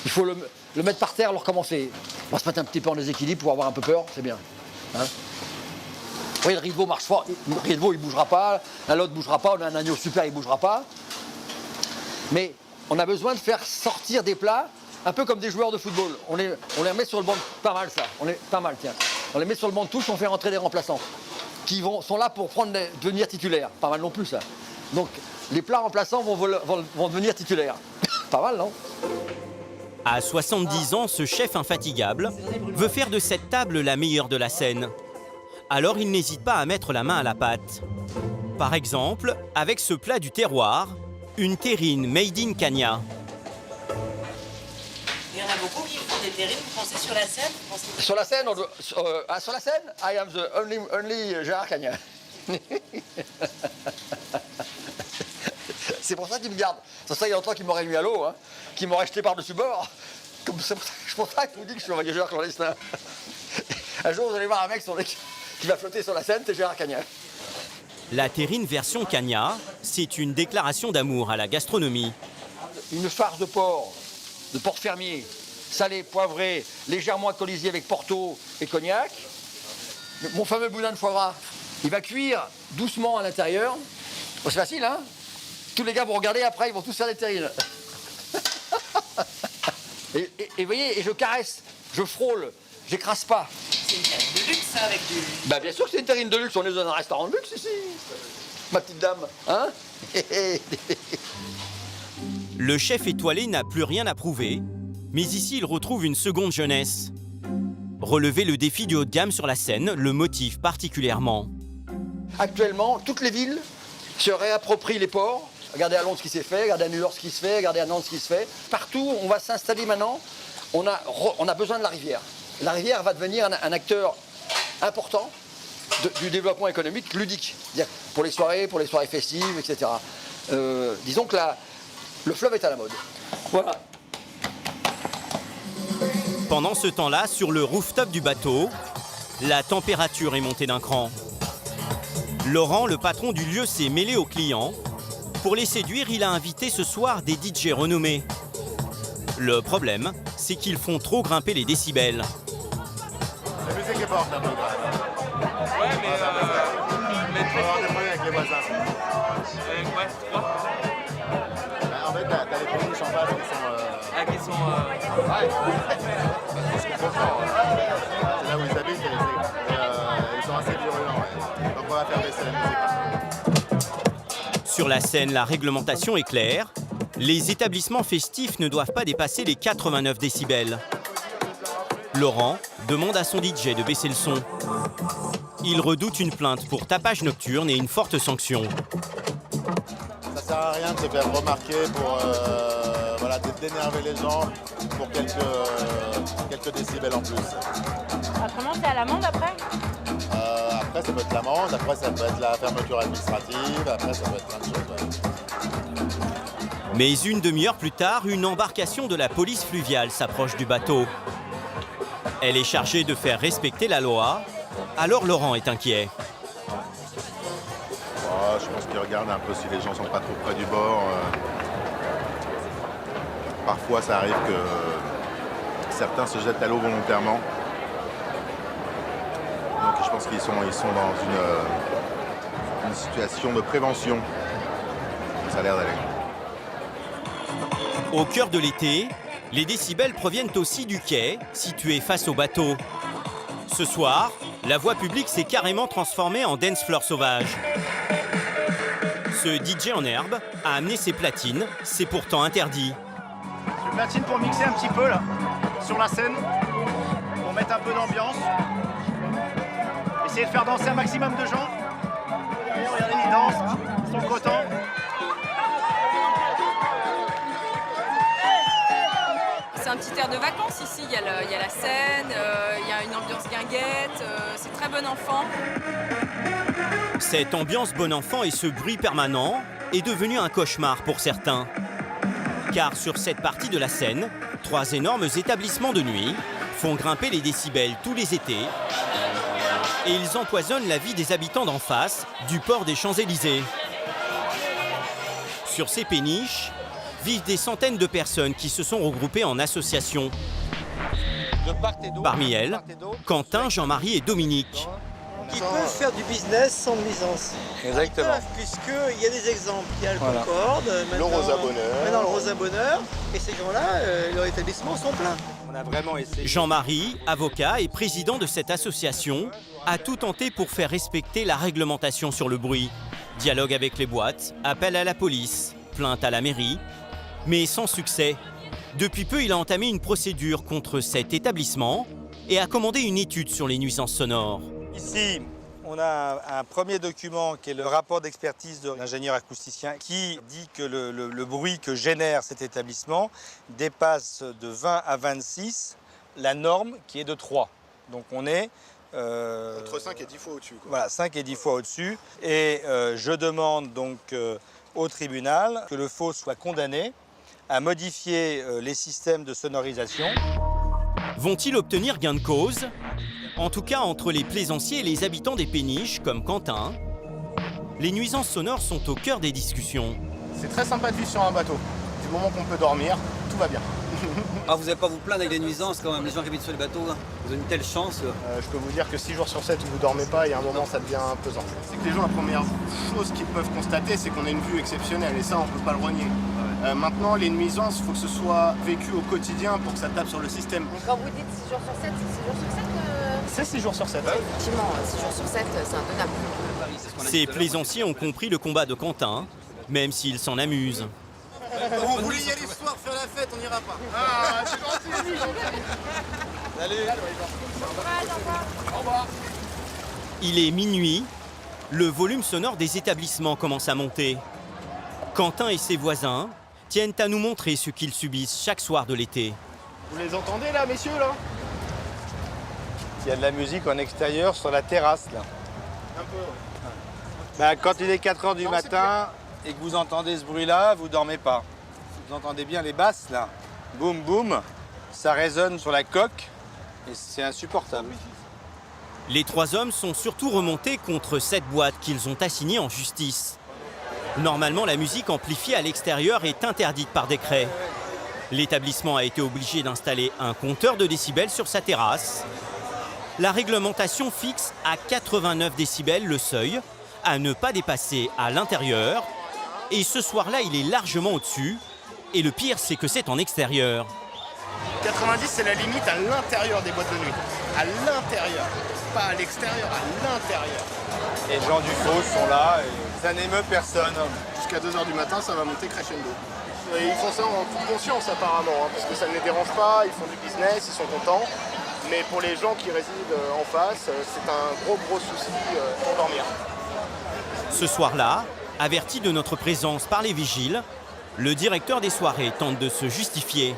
Il faut le mettre par terre, le recommencer. On va se mettre un petit peu en déséquilibre pour avoir un peu peur, c'est bien. Hein? Oui, le riz de veau marche fort. Le riz de veau, il ne bougera pas. L'autre ne bougera pas. On a un agneau super, il ne bougera pas. Mais on a besoin de faire sortir des plats un peu comme des joueurs de football. On les met sur le banc. Pas mal ça. Pas mal, tiens. On les met sur le banc de touche, on fait rentrer des remplaçants qui sont là pour devenir titulaires. Pas mal non plus ça. Donc les plats remplaçants vont devenir titulaires. Pas mal, non? À 70 ans, ce chef infatigable veut faire de cette table la meilleure de la Seine. Alors il n'hésite pas à mettre la main à la pâte. Par exemple, avec ce plat du terroir, une terrine made in Cagnat. Il y en a beaucoup qui font des terrines, vous pensez sur la Seine? Sur la Seine, sur la Seine, I am the only Gérard Cagnat. C'est pour ça qu'il me garde. C'est pour ça qu'il y a longtemps qu'il m'aurait mis à l'eau, hein, qu'il m'aurait jeté par-dessus bord. C'est pour ça que je vous dis que je suis un voyageur clandestin. Un jour, vous allez voir un mec qui va flotter sur la Seine, c'est Gérard Cagnat. La terrine version Cagnat, c'est une déclaration d'amour à la gastronomie. Une farce de porc fermier, salé, poivré, légèrement alcoolisé avec Porto et cognac. Mon fameux boudin de foie gras, il va cuire doucement à l'intérieur. Bon, c'est facile, hein? Tous les gars vont regarder après, ils vont tous faire des terrines. Et vous voyez, et je caresse, je frôle, j'écrase pas. c'est une terrine de luxe, ça, avec du... Bah bien sûr que c'est une terrine de luxe, on est dans un restaurant de luxe ici. Ma petite dame, hein? Le chef étoilé n'a plus rien à prouver, mais ici il retrouve une seconde jeunesse. Relever le défi du haut de gamme sur la scène le motive particulièrement. Actuellement, toutes les villes se réapproprient les ports. Regardez à Londres ce qui s'est fait, regardez à New York ce qui se fait, regardez à Nantes ce qui se fait. Partout, on va s'installer maintenant. On a besoin de la rivière. La rivière va devenir un acteur important du développement économique ludique. C'est-à-dire pour les soirées festives, etc. Disons que le fleuve est à la mode. Voilà. Pendant ce temps-là, sur le rooftop du bateau, la température est montée d'un cran. Laurent, le patron du lieu, s'est mêlé aux clients. Pour les séduire, il a invité ce soir des DJ renommés. Le problème, c'est qu'ils font trop grimper les décibels. La musique est forte un peu. Ouais, mais très fort. On va avoir des problèmes avec les voisins. Ouais, trois. En fait, t'as les péniches en face qui sont... Ouais, parce qu'ils sont forts. C'est là où ils habitent et ils sont assez virulents. Ouais. Donc on va faire baisser la musique. Sur la scène, la réglementation est claire. Les établissements festifs ne doivent pas dépasser les 89 décibels. Laurent demande à son DJ de baisser le son. Il redoute une plainte pour tapage nocturne et une forte sanction. Ça sert à rien de se faire remarquer pour d'énerver les gens pour quelques décibels en plus. Autrement, c'est à l'amende après Après, ça peut être l'amende, après, ça peut être la fermeture administrative, après, ça peut être plein de choses. Ouais. Mais une demi-heure plus tard, une embarcation de la police fluviale s'approche du bateau. Elle est chargée de faire respecter la loi, alors Laurent est inquiet. Oh, je pense qu'ils regardent un peu si les gens sont pas trop près du bord. Parfois, ça arrive que certains se jettent à l'eau volontairement. Donc je pense qu'ils sont dans une situation de prévention. Ça a l'air d'aller. Au cœur de l'été, les décibels proviennent aussi du quai, situé face au bateau. Ce soir, la voie publique s'est carrément transformée en dance floor sauvage. Ce DJ en herbe a amené ses platines, c'est pourtant interdit. Une platine pour mixer un petit peu là, sur la scène, pour mettre un peu d'ambiance. Essayer de faire danser un maximum de gens. Regardez, ils dansent, ils sont contents. C'est un petit air de vacances ici, il y a la scène, il y a une ambiance guinguette, c'est très bon enfant. Cette ambiance bon enfant et ce bruit permanent est devenu un cauchemar pour certains. Car sur cette partie de la Seine, 3 énormes établissements de nuit font grimper les décibels tous les étés et ils empoisonnent la vie des habitants d'en face du port des Champs-Élysées. Sur ces péniches vivent des centaines de personnes qui se sont regroupées en associations. Parmi elles, Quentin, Jean-Marie et Dominique. Qui peuvent faire du business sans nuisance. Exactement. Puisqu'il y a des exemples. Il y a le Voilà. Concorde, Le Rosa Bonheur. Maintenant le Rosa Bonheur. Et ces gens-là, leurs établissements sont pleins. On a vraiment essayé. Jean-Marie, avocat et président de cette association, a tout tenté pour faire respecter la réglementation sur le bruit. Dialogue avec les boîtes, appel à la police, plainte à la mairie, mais sans succès. Depuis peu, il a entamé une procédure contre cet établissement et a commandé une étude sur les nuisances sonores. Ici, on a un premier document qui est le rapport d'expertise de l'ingénieur acousticien qui dit que le bruit que génère cet établissement dépasse de 20 à 26 la norme qui est de 3. Donc on est... Entre 5 et 10 fois au-dessus. Voilà, 5 et 10 fois au-dessus. Et je demande donc au tribunal que le FO soit condamné à modifier les systèmes de sonorisation. Vont-ils obtenir gain de cause ? En tout cas, entre les plaisanciers et les habitants des péniches, comme Quentin, les nuisances sonores sont au cœur des discussions. C'est très sympa de vivre sur un bateau. Du moment qu'on peut dormir, tout va bien. Ah, vous n'allez pas vous plaindre avec des nuisances quand même, les gens qui habitent sur les bateaux, hein. Vous avez une telle chance. Je peux vous dire que 6 jours sur 7 où vous ne dormez pas, il y a un moment ça devient pesant. C'est que les gens, la première chose qu'ils peuvent constater, c'est qu'on a une vue exceptionnelle et ça, on ne peut pas le renier. Maintenant, les nuisances, il faut que ce soit vécu au quotidien pour que ça tape sur le système. Quand vous dites 6 jours sur 7, c'est 6 jours sur 7 c'est 6 jours sur 7. Effectivement, 6 jours sur 7, c'est intenable. Ces plaisanciers ont compris le combat de Quentin, même s'ils s'en amusent. On voulait y aller ce soir faire la fête, on n'ira pas. Ah, c'est gentil. Salut. Au revoir. Il est minuit, le volume sonore des établissements commence à monter. Quentin et ses voisins tiennent à nous montrer ce qu'ils subissent chaque soir de l'été. Vous les entendez là, messieurs, là? Il y a de la musique en extérieur sur la terrasse, là. Un peu. Ben, quand il est 4 h du matin et que vous entendez ce bruit-là, vous dormez pas. Vous entendez bien les basses, là. Boum, boum. Ça résonne sur la coque et c'est insupportable. Les 3 hommes sont surtout remontés contre cette boîte qu'ils ont assignée en justice. Normalement, la musique amplifiée à l'extérieur est interdite par décret. L'établissement a été obligé d'installer un compteur de décibels sur sa terrasse. La réglementation fixe à 89 décibels le seuil à ne pas dépasser à l'intérieur. Et ce soir-là, il est largement au-dessus. Et le pire, c'est que c'est en extérieur. 90, c'est la limite à l'intérieur des boîtes de nuit. À l'intérieur. Pas à l'extérieur, à l'intérieur. Les gens du faux sont là et ça n'émeut personne. Jusqu'à 2 h du matin, ça va monter crescendo. Et ils font ça en toute conscience apparemment, parce que ça ne les dérange pas, ils font du business, ils sont contents. Mais pour les gens qui résident en face, c'est un gros souci pour dormir. Ce soir-là, averti de notre présence par les vigiles, le directeur des soirées tente de se justifier.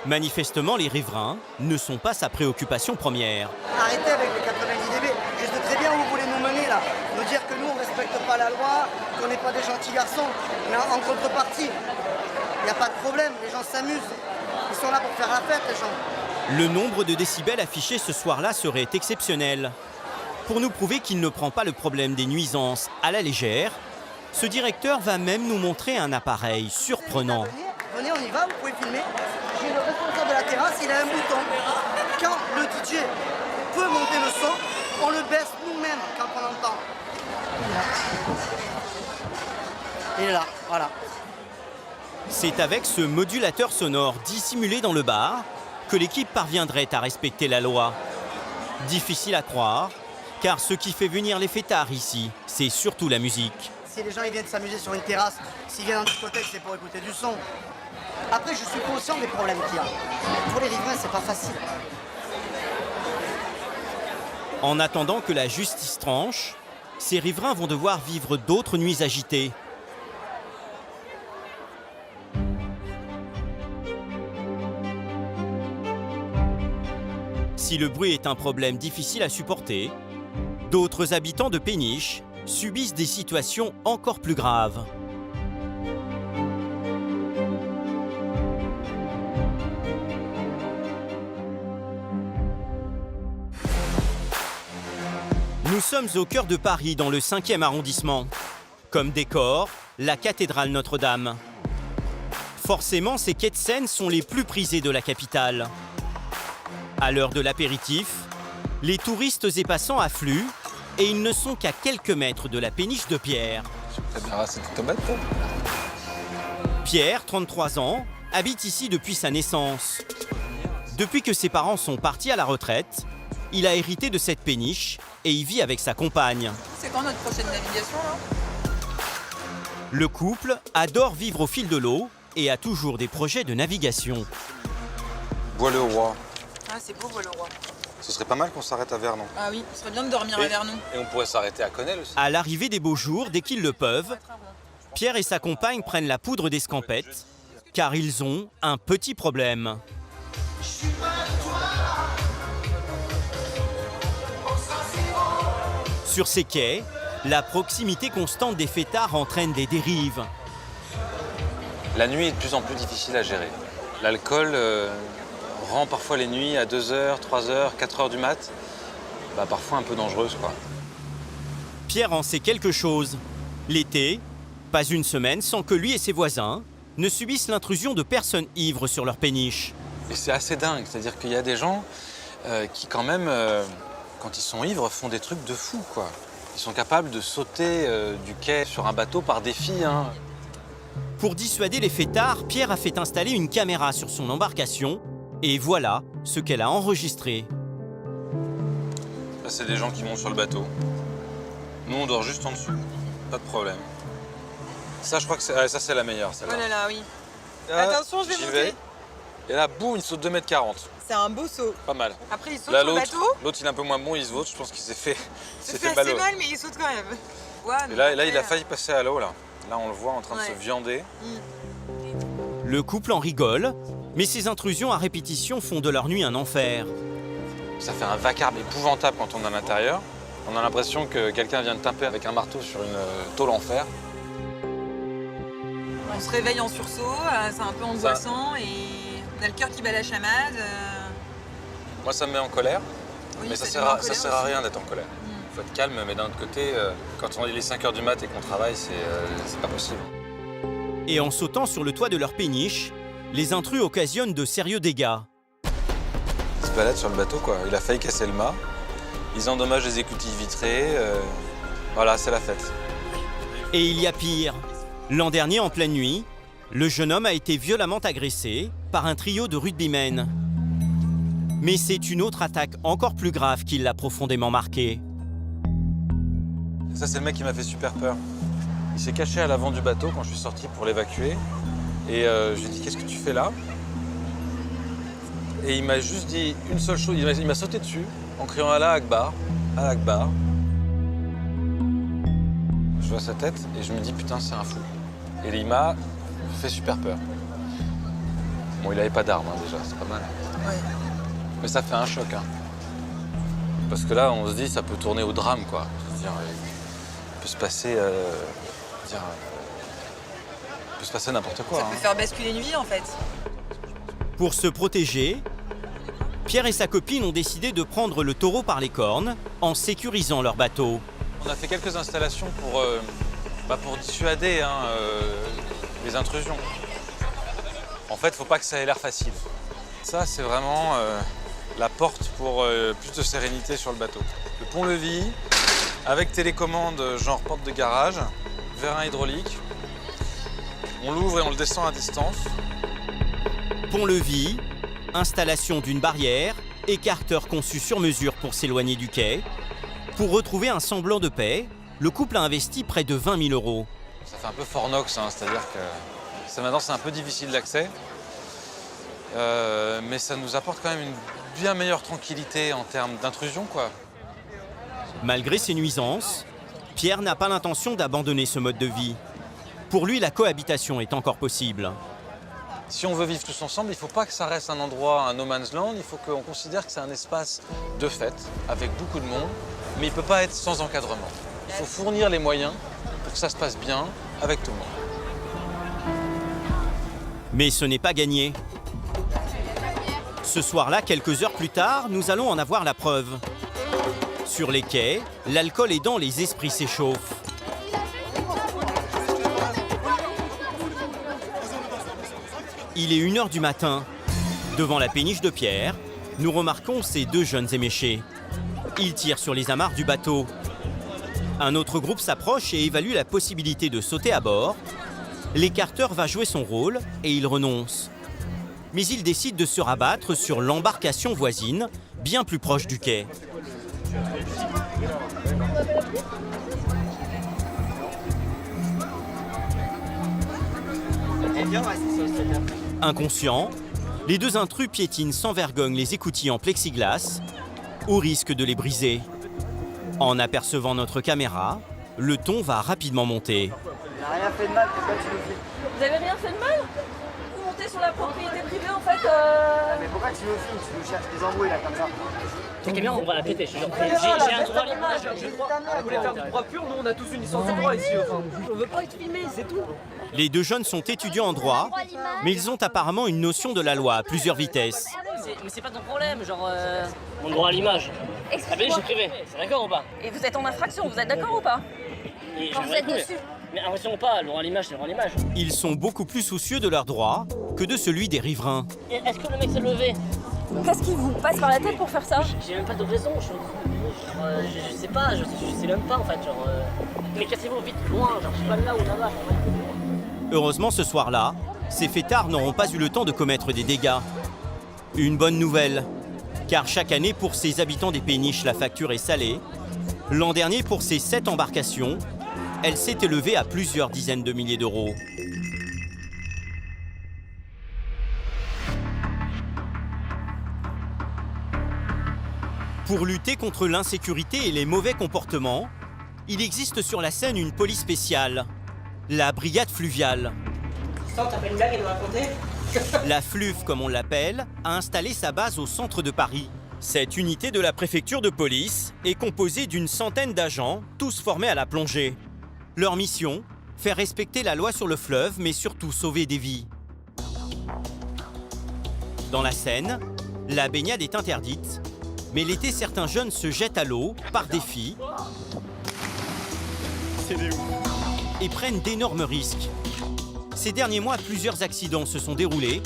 Manifestement, les riverains ne sont pas sa préoccupation première. Arrêtez avec les 90 dB. Je sais très bien où vous voulez nous mener là. Nous dire que nous on ne respecte pas la loi, qu'on n'est pas des gentils garçons. Mais en contrepartie, il n'y a pas de problème, les gens s'amusent. Ils sont là pour faire la fête, les gens. Le nombre de décibels affichés ce soir-là serait exceptionnel. Pour nous prouver qu'il ne prend pas le problème des nuisances à la légère, ce directeur va même nous montrer un appareil surprenant. Venez, on y va, vous pouvez filmer. J'ai le responsable de la terrasse, il a un bouton. Quand le DJ peut monter le son, on le baisse nous-mêmes quand on l'entend. Il est là, voilà. C'est avec ce modulateur sonore dissimulé dans le bar que l'équipe parviendrait à respecter la loi. Difficile à croire, car ce qui fait venir les fêtards ici, c'est surtout la musique. Si les gens ils viennent s'amuser sur une terrasse, s'ils viennent en discothèque, c'est pour écouter du son. Après, je suis conscient des problèmes qu'il y a. Pour les riverains, c'est pas facile. En attendant que la justice tranche, ces riverains vont devoir vivre d'autres nuits agitées. Si le bruit est un problème difficile à supporter, d'autres habitants de Péniche subissent des situations encore plus graves. Nous sommes au cœur de Paris, dans le 5e arrondissement. Comme décor, la cathédrale Notre-Dame. Forcément, ces quais de Seine sont les plus prisés de la capitale. À l'heure de l'apéritif, les touristes et passants affluent et ils ne sont qu'à quelques mètres de la péniche de Pierre. T'as bien ramassé tes tomates, toi ? Pierre, 33 ans, habite ici depuis sa naissance. Depuis que ses parents sont partis à la retraite, il a hérité de cette péniche et y vit avec sa compagne. C'est quand notre prochaine navigation là ? Le couple adore vivre au fil de l'eau et a toujours des projets de navigation. Bois-le-Roi. Ah, c'est beau, Bois-le-Roi. Ce serait pas mal qu'on s'arrête à Vernon. Ah oui, ce serait bien de dormir à Vernon. Et on pourrait s'arrêter à Connelle aussi. À l'arrivée des beaux jours, dès qu'ils le peuvent, Pierre et sa compagne prennent la poudre d'escampette, car ils ont un petit problème. Sur ces quais, la proximité constante des fêtards entraîne des dérives. La nuit est de plus en plus difficile à gérer. L'alcool rend parfois les nuits à 2h, 3h, 4h du mat, parfois un peu dangereuses, quoi. Pierre en sait quelque chose. L'été, pas une semaine sans que lui et ses voisins ne subissent l'intrusion de personnes ivres sur leur péniche. Et c'est assez dingue, c'est-à-dire qu'il y a des gens qui quand même, quand ils sont ivres, font des trucs de fou, quoi. Ils sont capables de sauter du quai sur un bateau par défi, hein. Pour dissuader les fêtards, Pierre a fait installer une caméra sur son embarcation et voilà ce qu'elle a enregistré. Là, c'est des gens qui montent sur le bateau. Nous, on dort juste en dessous. Pas de problème. Ça, je crois que c'est ça, c'est la meilleure. Oh là là, oui. Là, Attention, je vais j'y monter. Et là, boum, il saute 2,40 m. C'est un beau saut. Pas mal. Après, il saute là, sur le bateau. L'autre, il est un peu moins bon, il se vaut. Je pense qu'il s'est fait, Il fait assez mal, mais il saute quand même. Ouais, et là, il a failli passer à l'eau, là. Là, on le voit en train de se viander. Le couple en rigole, mais ces intrusions à répétition font de leur nuit un enfer. Ça fait un vacarme épouvantable quand on est à l'intérieur. On a l'impression que quelqu'un vient de taper avec un marteau sur une tôle en fer. On se réveille en sursaut, c'est un peu angoissant et on a le cœur qui bat la chamade. Moi, ça me met en colère, Oui, mais ça te sert met en à colère aussi. rien d'être en colère. Il faut être calme, mais d'un autre côté, quand il est 5 h du mat et qu'on travaille, c'est pas possible. Et en sautant sur le toit de leur péniche, les intrus occasionnent de sérieux dégâts. Il se balade sur le bateau, quoi. Il a failli casser le mât. Ils endommagent les écoutilles vitrées. Voilà, c'est la fête. Et il y a pire. L'an dernier, en pleine nuit, le jeune homme a été violemment agressé par un trio de rugbymen. Mais c'est une autre attaque encore plus grave qui l'a profondément marqué. Ça, c'est le mec qui m'a fait super peur. Il s'est caché à l'avant du bateau quand je suis sorti pour l'évacuer. Et je lui ai dit, qu'est-ce que tu fais là? Et il m'a juste dit une seule chose. Il m'a sauté dessus en criant Allah Akbar, Allah Akbar. Je vois sa tête et je me dis, putain, c'est un fou. Et il m'a fait super peur. Bon, il avait pas d'arme déjà, c'est pas mal. Ouais. Mais ça fait un choc. Hein. Parce que là, on se dit, ça peut tourner au drame, quoi. C'est-à-dire, il peut se passer... il peut se passer n'importe quoi. Ça peut faire basculer une vie, en fait. Pour se protéger, Pierre et sa copine ont décidé de prendre le taureau par les cornes en sécurisant leur bateau. On a fait quelques installations pour dissuader les intrusions. En fait, il ne faut pas que ça ait l'air facile. Ça, c'est vraiment la porte pour plus de sérénité sur le bateau. Le pont-levis, avec télécommande genre porte de garage, vérin hydraulique. On l'ouvre et on le descend à distance. Pont-levis, installation d'une barrière, écarteur conçu sur mesure pour s'éloigner du quai. Pour retrouver un semblant de paix, le couple a investi près de 20 000 €. Ça fait un peu Fornox, hein, c'est-à-dire que maintenant c'est un peu difficile d'accès. Mais ça nous apporte quand même une bien meilleure tranquillité en termes d'intrusion, quoi. Malgré ces nuisances, Pierre n'a pas l'intention d'abandonner ce mode de vie. Pour lui, la cohabitation est encore possible. Si on veut vivre tous ensemble, il ne faut pas que ça reste un endroit, un no man's land. Il faut qu'on considère que c'est un espace de fête, avec beaucoup de monde, mais il ne peut pas être sans encadrement. Il faut fournir les moyens pour que ça se passe bien avec tout le monde. Mais ce n'est pas gagné. Ce soir-là, quelques heures plus tard, nous allons en avoir la preuve. Sur les quais, l'alcool aidant, les esprits s'échauffent. Il est 1 h du matin. Devant la péniche de Pierre, nous remarquons ces deux jeunes éméchés. Ils tirent sur les amarres du bateau. Un autre groupe s'approche et évalue la possibilité de sauter à bord. L'écarteur va jouer son rôle et il renonce. Mais il décide de se rabattre sur l'embarcation voisine, bien plus proche du quai. Inconscients, les deux intrus piétinent sans vergogne les écoutilles en plexiglas, au risque de les briser. En apercevant notre caméra, le ton va rapidement monter. On n'a rien fait de mal, pourquoi tu nous filmes? Vous avez rien fait de mal? Vous montez sur la propriété privée en fait Mais pourquoi tu nous filmes? Tu nous cherches des embrouilles là comme ça. Le camion, on va la péter, je te jure. J'ai un droit à l'image. Vous voulez faire du droit pur? Nous, on a tous une licence de droit ici. On veut pas être filmé, c'est tout. Les deux jeunes sont étudiants en droit, mais ils ont apparemment une notion de la loi à plusieurs vitesses. Mais c'est pas ton problème, genre... Mon droit à l'image. Ah ben j'ai privé, c'est d'accord ou pas? Et vous êtes en infraction, vous êtes d'accord ou pas? Quand vous êtes dessus. Mais infraction ou pas, le droit à l'image, c'est le droit à l'image. Ils sont beaucoup plus soucieux de leurs droits que de celui des riverains. Est-ce que le mec s'est levé? Qu'est-ce qui vous passe par la tête pour faire ça? J'ai même pas de raison, je sais pas, je sais même pas en fait, genre... Mais cassez-vous vite, loin, genre je suis pas là ou là-bas. Heureusement, ce soir-là, ces fêtards n'auront pas eu le temps de commettre des dégâts. Une bonne nouvelle. Car chaque année, pour ses habitants des péniches, la facture est salée. L'an dernier, pour ces 7 embarcations, elle s'est élevée à plusieurs dizaines de milliers d'euros. Pour lutter contre l'insécurité et les mauvais comportements, il existe sur la Seine une police spéciale, la brigade fluviale. T'as pas une blague à nous raconter? La FLUV, comme on l'appelle, a installé sa base au centre de Paris. Cette unité de la préfecture de police est composée d'une centaine d'agents, tous formés à la plongée. Leur mission, faire respecter la loi sur le fleuve, mais surtout sauver des vies. Dans la Seine, la baignade est interdite, mais l'été, certains jeunes se jettent à l'eau, par défi, et prennent d'énormes risques. Ces derniers mois, plusieurs accidents se sont déroulés,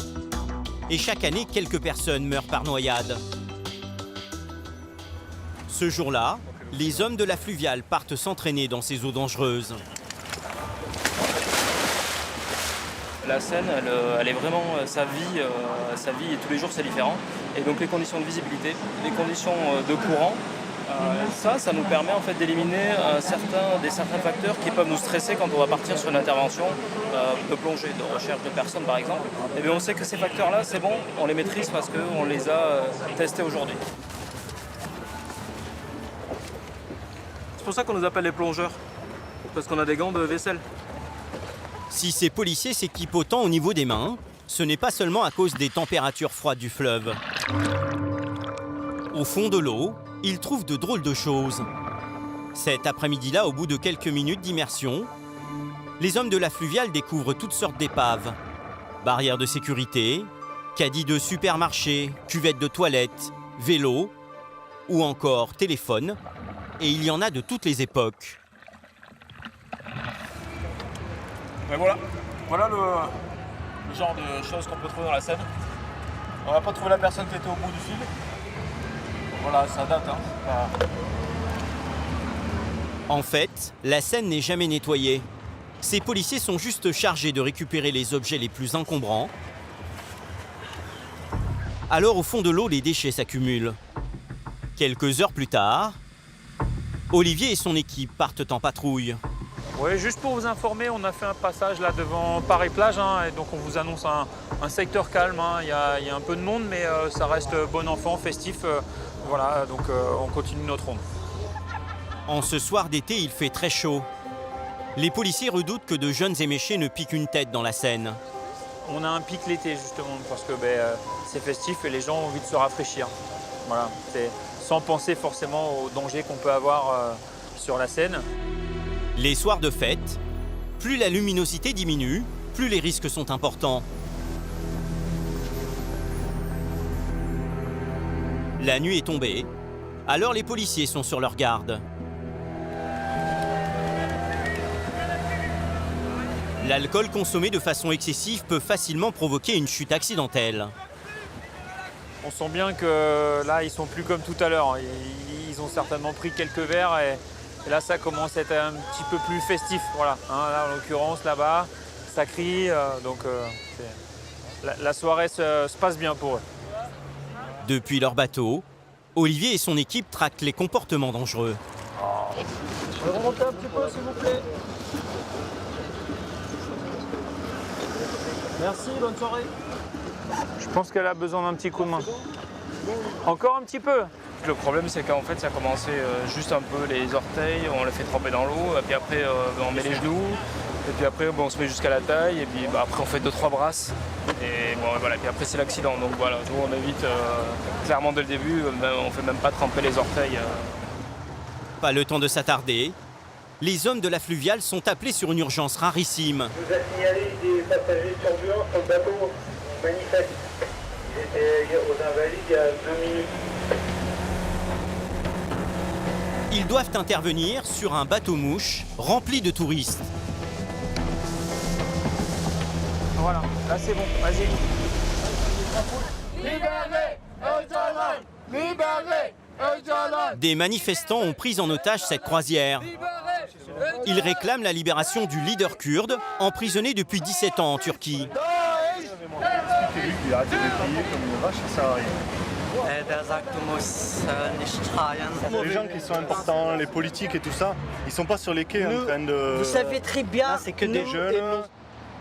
et chaque année, quelques personnes meurent par noyade. Ce jour-là, les hommes de la fluviale partent s'entraîner dans ces eaux dangereuses. La Seine, elle est vraiment sa vie et tous les jours c'est différent. Et donc les conditions de visibilité, les conditions de courant, ça nous permet en fait d'éliminer certains facteurs qui peuvent nous stresser quand on va partir sur une intervention de plongée, de recherche de personnes par exemple. Et bien on sait que ces facteurs-là, c'est bon, on les maîtrise parce qu'on les a testés aujourd'hui. C'est pour ça qu'on nous appelle les plongeurs, parce qu'on a des gants de vaisselle. Si ces policiers s'équipent autant au niveau des mains, ce n'est pas seulement à cause des températures froides du fleuve. Au fond de l'eau, ils trouvent de drôles de choses. Cet après-midi-là, au bout de quelques minutes d'immersion, les hommes de la fluviale découvrent toutes sortes d'épaves. Barrières de sécurité, caddies de supermarché, cuvettes de toilettes, vélos ou encore téléphones. Et il y en a de toutes les époques. Mais voilà le genre de choses qu'on peut trouver dans la Seine. On n'a pas trouvé la personne qui était au bout du fil. Voilà, ça date. En fait, la Seine n'est jamais nettoyée. Ces policiers sont juste chargés de récupérer les objets les plus encombrants. Alors au fond de l'eau, les déchets s'accumulent. Quelques heures plus tard, Olivier et son équipe partent en patrouille. Oui, juste pour vous informer, on a fait un passage là devant Paris-Plage, et donc on vous annonce un secteur calme. Il y a un peu de monde, mais ça reste bon enfant, festif. Voilà, donc on continue notre ronde. En ce soir d'été, il fait très chaud. Les policiers redoutent que de jeunes éméchés ne piquent une tête dans la Seine. On a un pic l'été justement, parce que c'est festif et les gens ont envie de se rafraîchir. Voilà, sans penser forcément aux dangers qu'on peut avoir sur la Seine. Les soirs de fête, plus la luminosité diminue, plus les risques sont importants. La nuit est tombée, alors les policiers sont sur leur garde. L'alcool consommé de façon excessive peut facilement provoquer une chute accidentelle. On sent bien que là, ils sont plus comme tout à l'heure. Ils ont certainement pris quelques verres et là, ça commence à être un petit peu plus festif. Voilà. Là, en l'occurrence, là-bas, ça crie. La soirée se passe bien pour eux. Depuis leur bateau, Olivier et son équipe traquent les comportements dangereux. Je vais remonter un petit peu, s'il vous plaît. Merci, bonne soirée. Je pense qu'elle a besoin d'un petit coup de main. Encore un petit peu. Le problème, c'est qu'en fait, ça a commencé juste un peu les orteils, on les fait tremper dans l'eau, et puis après, on met les genoux, et puis après, on se met jusqu'à la taille, et puis après, on fait 2-3 brasses, et voilà, et puis après, c'est l'accident. Donc voilà, nous, on évite clairement dès le début, on fait même pas tremper les orteils. Pas le temps de s'attarder. Les hommes de la fluviale sont appelés sur une urgence rarissime. Vous a signalé des passagers turbulents sur le bateau manifeste. Ils étaient aux Invalides il y a 2 minutes. Ils doivent intervenir sur un bateau-mouche rempli de touristes. Voilà, là c'est bon, vas-y. Libérez Öcalan! Libérez Öcalan! Des manifestants ont pris en otage cette croisière. Ils réclament la libération du leader kurde, emprisonné depuis 17 ans en Turquie. Les gens qui sont importants, les politiques et tout ça, ils sont pas sur les quais en train de... Vous savez très bien, c'est que des jeunes.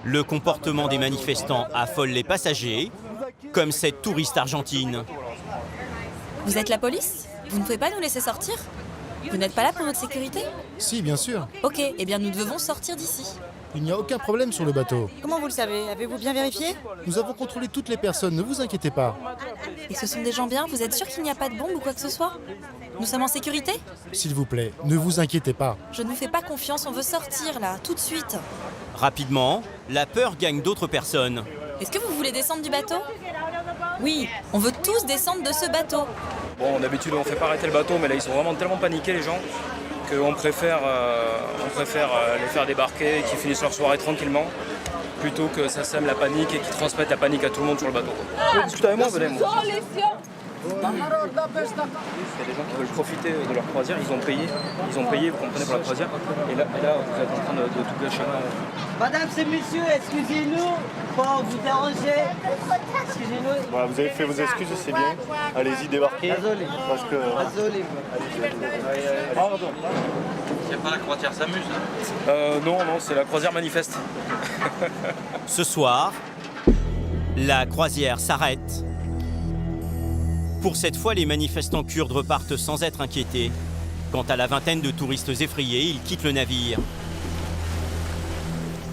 Le comportement des manifestants affole les passagers, comme cette touriste argentine. Vous êtes la police? Vous ne pouvez pas nous laisser sortir? Vous n'êtes pas là pour notre sécurité? Si, bien sûr. Ok, eh bien nous devons sortir d'ici. Il n'y a aucun problème sur le bateau. Comment vous le savez? Avez-vous bien vérifié? Nous avons contrôlé toutes les personnes, ne vous inquiétez pas. Et ce sont des gens bien? Vous êtes sûr qu'il n'y a pas de bombe ou quoi que ce soit? Nous sommes en sécurité? S'il vous plaît, ne vous inquiétez pas. Je ne vous fais pas confiance, on veut sortir là, tout de suite. Rapidement, la peur gagne d'autres personnes. Est-ce que vous voulez descendre du bateau? Oui, on veut tous descendre de ce bateau. Bon, d'habitude, on fait pas arrêter le bateau, mais là, ils sont vraiment tellement paniqués, les gens, qu'on préfère les faire débarquer et qu'ils finissent leur soirée tranquillement, plutôt que ça sème la panique et qu'ils transmettent la panique à tout le monde sur le bateau. Vous pouvez discuter avec moi, venez. Il y a des gens qui veulent profiter de leur croisière, ils ont payé, vous comprenez, pour la croisière, et là vous êtes en train de tout gâcher. Madame, c'est monsieur, excusez-nous pour vous déranger. Excusez-nous. Voilà, vous avez fait vos excuses, c'est bien. Allez-y, débarquez. Désolé. Parce que... Désolé. Pardon. C'est pas la croisière s'amuse. Non, c'est la croisière manifeste. Ce soir, la croisière s'arrête. Pour cette fois, les manifestants kurdes repartent sans être inquiétés. Quant à la vingtaine de touristes effrayés, ils quittent le navire.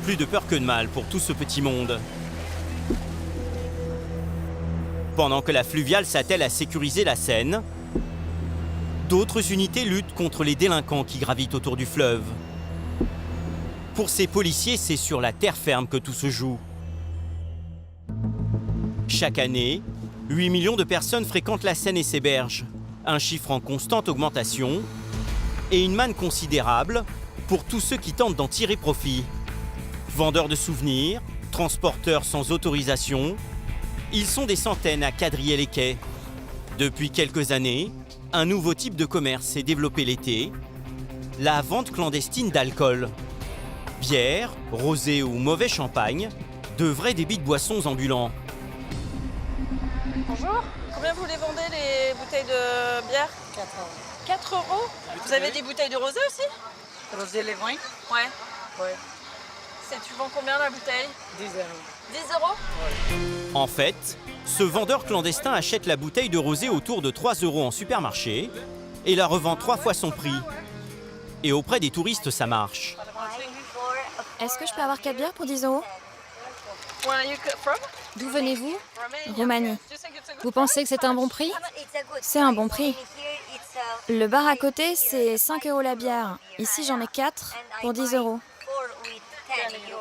Plus de peur que de mal pour tout ce petit monde. Pendant que la fluviale s'attelle à sécuriser la Seine, d'autres unités luttent contre les délinquants qui gravitent autour du fleuve. Pour ces policiers, c'est sur la terre ferme que tout se joue. Chaque année, 8 millions de personnes fréquentent la Seine et ses berges, un chiffre en constante augmentation et une manne considérable pour tous ceux qui tentent d'en tirer profit. Vendeurs de souvenirs, transporteurs sans autorisation, ils sont des centaines à quadriller les quais. Depuis quelques années, un nouveau type de commerce s'est développé l'été, la vente clandestine d'alcool. Bière, rosé ou mauvais champagne, de vrais débits de boissons ambulants. Bonjour, combien vous les vendez les bouteilles de bière? 4 €. 4 €? Vous avez des bouteilles de rosé aussi? Rosé les vins? Ouais. Tu vends combien la bouteille? 10 €. 10 €? En fait, ce vendeur clandestin achète la bouteille de rosé autour de 3 € en supermarché et la revend 3 fois son prix. Et auprès des touristes, ça marche. Est-ce que je peux avoir 4 bières pour 10 €? D'où venez-vous? Roumanie. Vous pensez que c'est un bon prix? C'est un bon prix. Le bar à côté, c'est 5 € la bière. Ici, j'en ai 4 pour 10 €.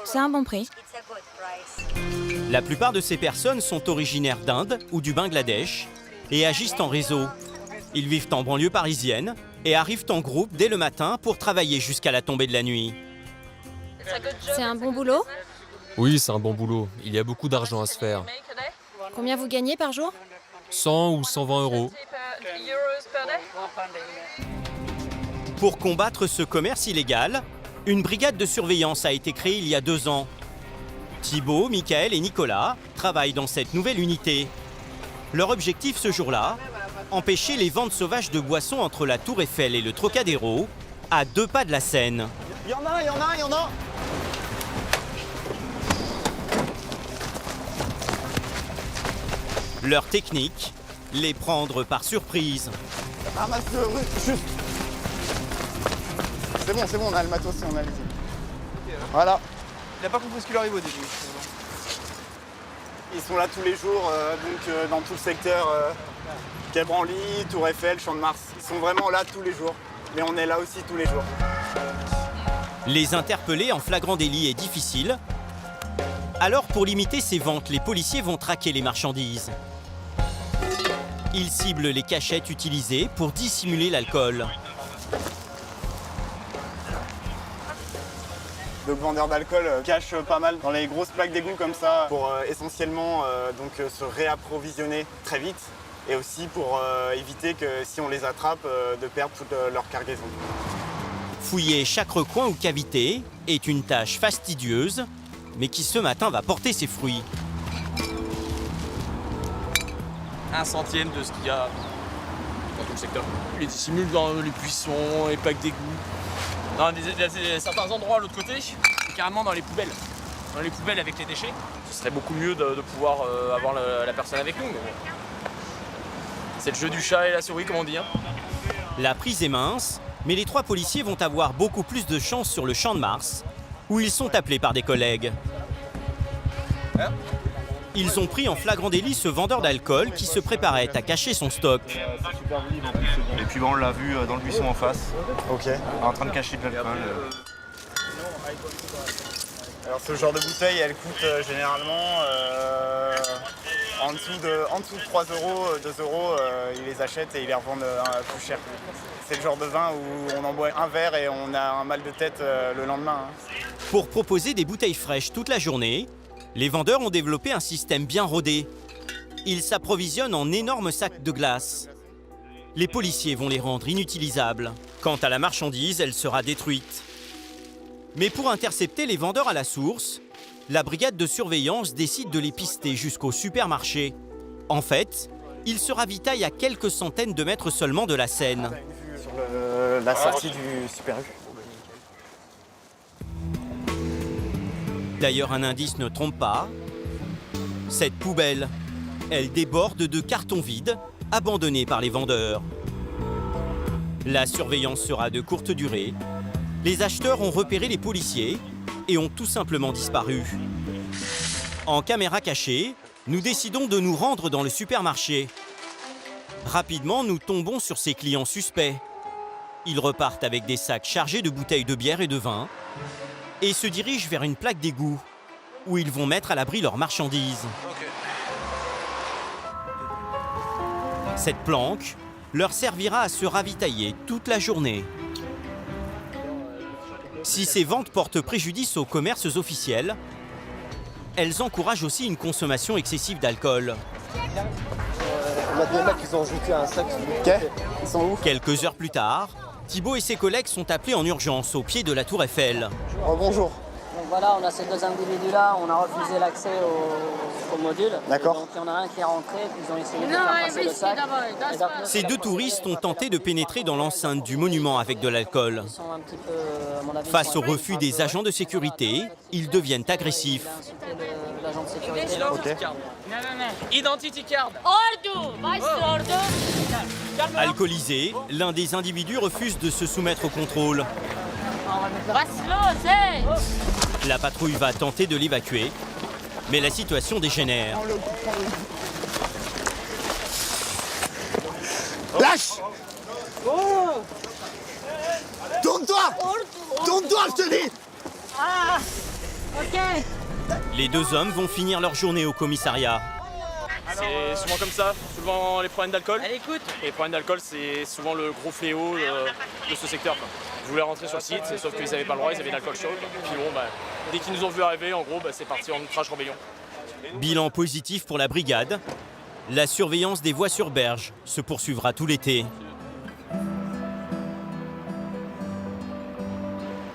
C'est un bon prix. La plupart de ces personnes sont originaires d'Inde ou du Bangladesh et agissent en réseau. Ils vivent en banlieue parisienne et arrivent en groupe dès le matin pour travailler jusqu'à la tombée de la nuit. C'est un bon boulot? Oui, c'est un bon boulot. Il y a beaucoup d'argent à se faire. Combien vous gagnez par jour? 100 ou 120 €. Pour combattre ce commerce illégal, une brigade de surveillance a été créée il y a 2 ans. Thibaut, Michael et Nicolas travaillent dans cette nouvelle unité. Leur objectif ce jour-là, empêcher les ventes sauvages de boissons entre la Tour Eiffel et le Trocadéro, à 2 pas de la Seine. Il y en a. Leur technique, les prendre par surprise. Ramasse juste. C'est bon, on a le matos, on a les... Voilà. Il n'a pas compris ce qu'il arrive au début. Ils sont là tous les jours, dans tout le secteur, Quai Branly, Tour Eiffel, Champ de Mars. Ils sont vraiment là tous les jours. Mais on est là aussi tous les jours. Les interpeller en flagrant délit est difficile. Alors pour limiter ces ventes, les policiers vont traquer les marchandises. Ils ciblent les cachettes utilisées pour dissimuler l'alcool. Le vendeur d'alcool cache pas mal dans les grosses plaques d'égout comme ça pour essentiellement se réapprovisionner très vite et aussi pour éviter que si on les attrape de perdre toute leur cargaison. Fouiller chaque recoin ou cavité est une tâche fastidieuse, mais qui ce matin va porter ses fruits. 1 centième de ce qu'il y a dans tout le secteur. Il les dissimule dans les buissons, les plaques d'égout. Dans certains endroits à l'autre côté, carrément dans les poubelles. Dans les poubelles avec les déchets. Ce serait beaucoup mieux de pouvoir avoir la personne avec nous. Mais bon. C'est le jeu du chat et la souris, comme on dit. Hein. La prise est mince, mais les 3 policiers vont avoir beaucoup plus de chance sur le Champ de Mars, où ils sont appelés par des collègues. Ils ont pris en flagrant délit ce vendeur d'alcool qui se préparait à cacher son stock. Et puis bon, on l'a vu dans le buisson en face, en train de cacher de l'alcool. Alors ce genre de bouteille, elle coûte généralement en dessous de 3 €, 2 €, ils les achètent et ils les revendent plus cher. C'est le genre de vin où on en boit un verre et on a un mal de tête le lendemain. Hein. Pour proposer des bouteilles fraîches toute la journée, les vendeurs ont développé un système bien rodé. Ils s'approvisionnent en énormes sacs de glace. Les policiers vont les rendre inutilisables. Quant à la marchandise, elle sera détruite. Mais pour intercepter les vendeurs à la source, la brigade de surveillance décide de les pister jusqu'au supermarché. En fait, ils se ravitaillent à quelques centaines de mètres seulement de la Seine. Sur la sortie du Super U. D'ailleurs, un indice ne trompe pas. Cette poubelle, elle déborde de cartons vides, abandonnés par les vendeurs. La surveillance sera de courte durée. Les acheteurs ont repéré les policiers et ont tout simplement disparu. En caméra cachée, nous décidons de nous rendre dans le supermarché. Rapidement, nous tombons sur ces clients suspects. Ils repartent avec des sacs chargés de bouteilles de bière et de vin et se dirigent vers une plaque d'égout où ils vont mettre à l'abri leurs marchandises. Cette planque leur servira à se ravitailler toute la journée. Si ces ventes portent préjudice aux commerces officiels, elles encouragent aussi une consommation excessive d'alcool. On a des mecs qui ont ajouté un sac. Ils sont où? Quelques heures plus tard, Thibaut et ses collègues sont appelés en urgence au pied de la tour Eiffel. Oh, bonjour. Donc voilà, on a ces 2 individus-là, on a refusé l'accès au module. D'accord. Donc il y en a un qui est rentré, puis ils ont essayé de faire passer le sac. Ces 2 touristes ont tenté de pénétrer dans l'enceinte du monument avec de l'alcool. Face au refus des agents de sécurité, ils deviennent agressifs. Identity card. Alcoolisé, l'un des individus refuse de se soumettre au contrôle. La patrouille va tenter de l'évacuer, mais la situation dégénère. Lâche! Tourne-toi! Tourne-toi, je te dis! Ah, ok. Les 2 hommes vont finir leur journée au commissariat. C'est souvent comme ça, souvent les problèmes d'alcool. Et les problèmes d'alcool, c'est souvent le gros fléau de ce secteur. Quoi. Ils voulaient rentrer sur le site, sauf qu'ils n'avaient pas le droit, ils avaient de l'alcool chaud. Puis bon, dès qu'ils nous ont vu arriver, en gros, c'est parti en outrage rébellion. Bilan positif pour la brigade. La surveillance des voies sur berge se poursuivra tout l'été.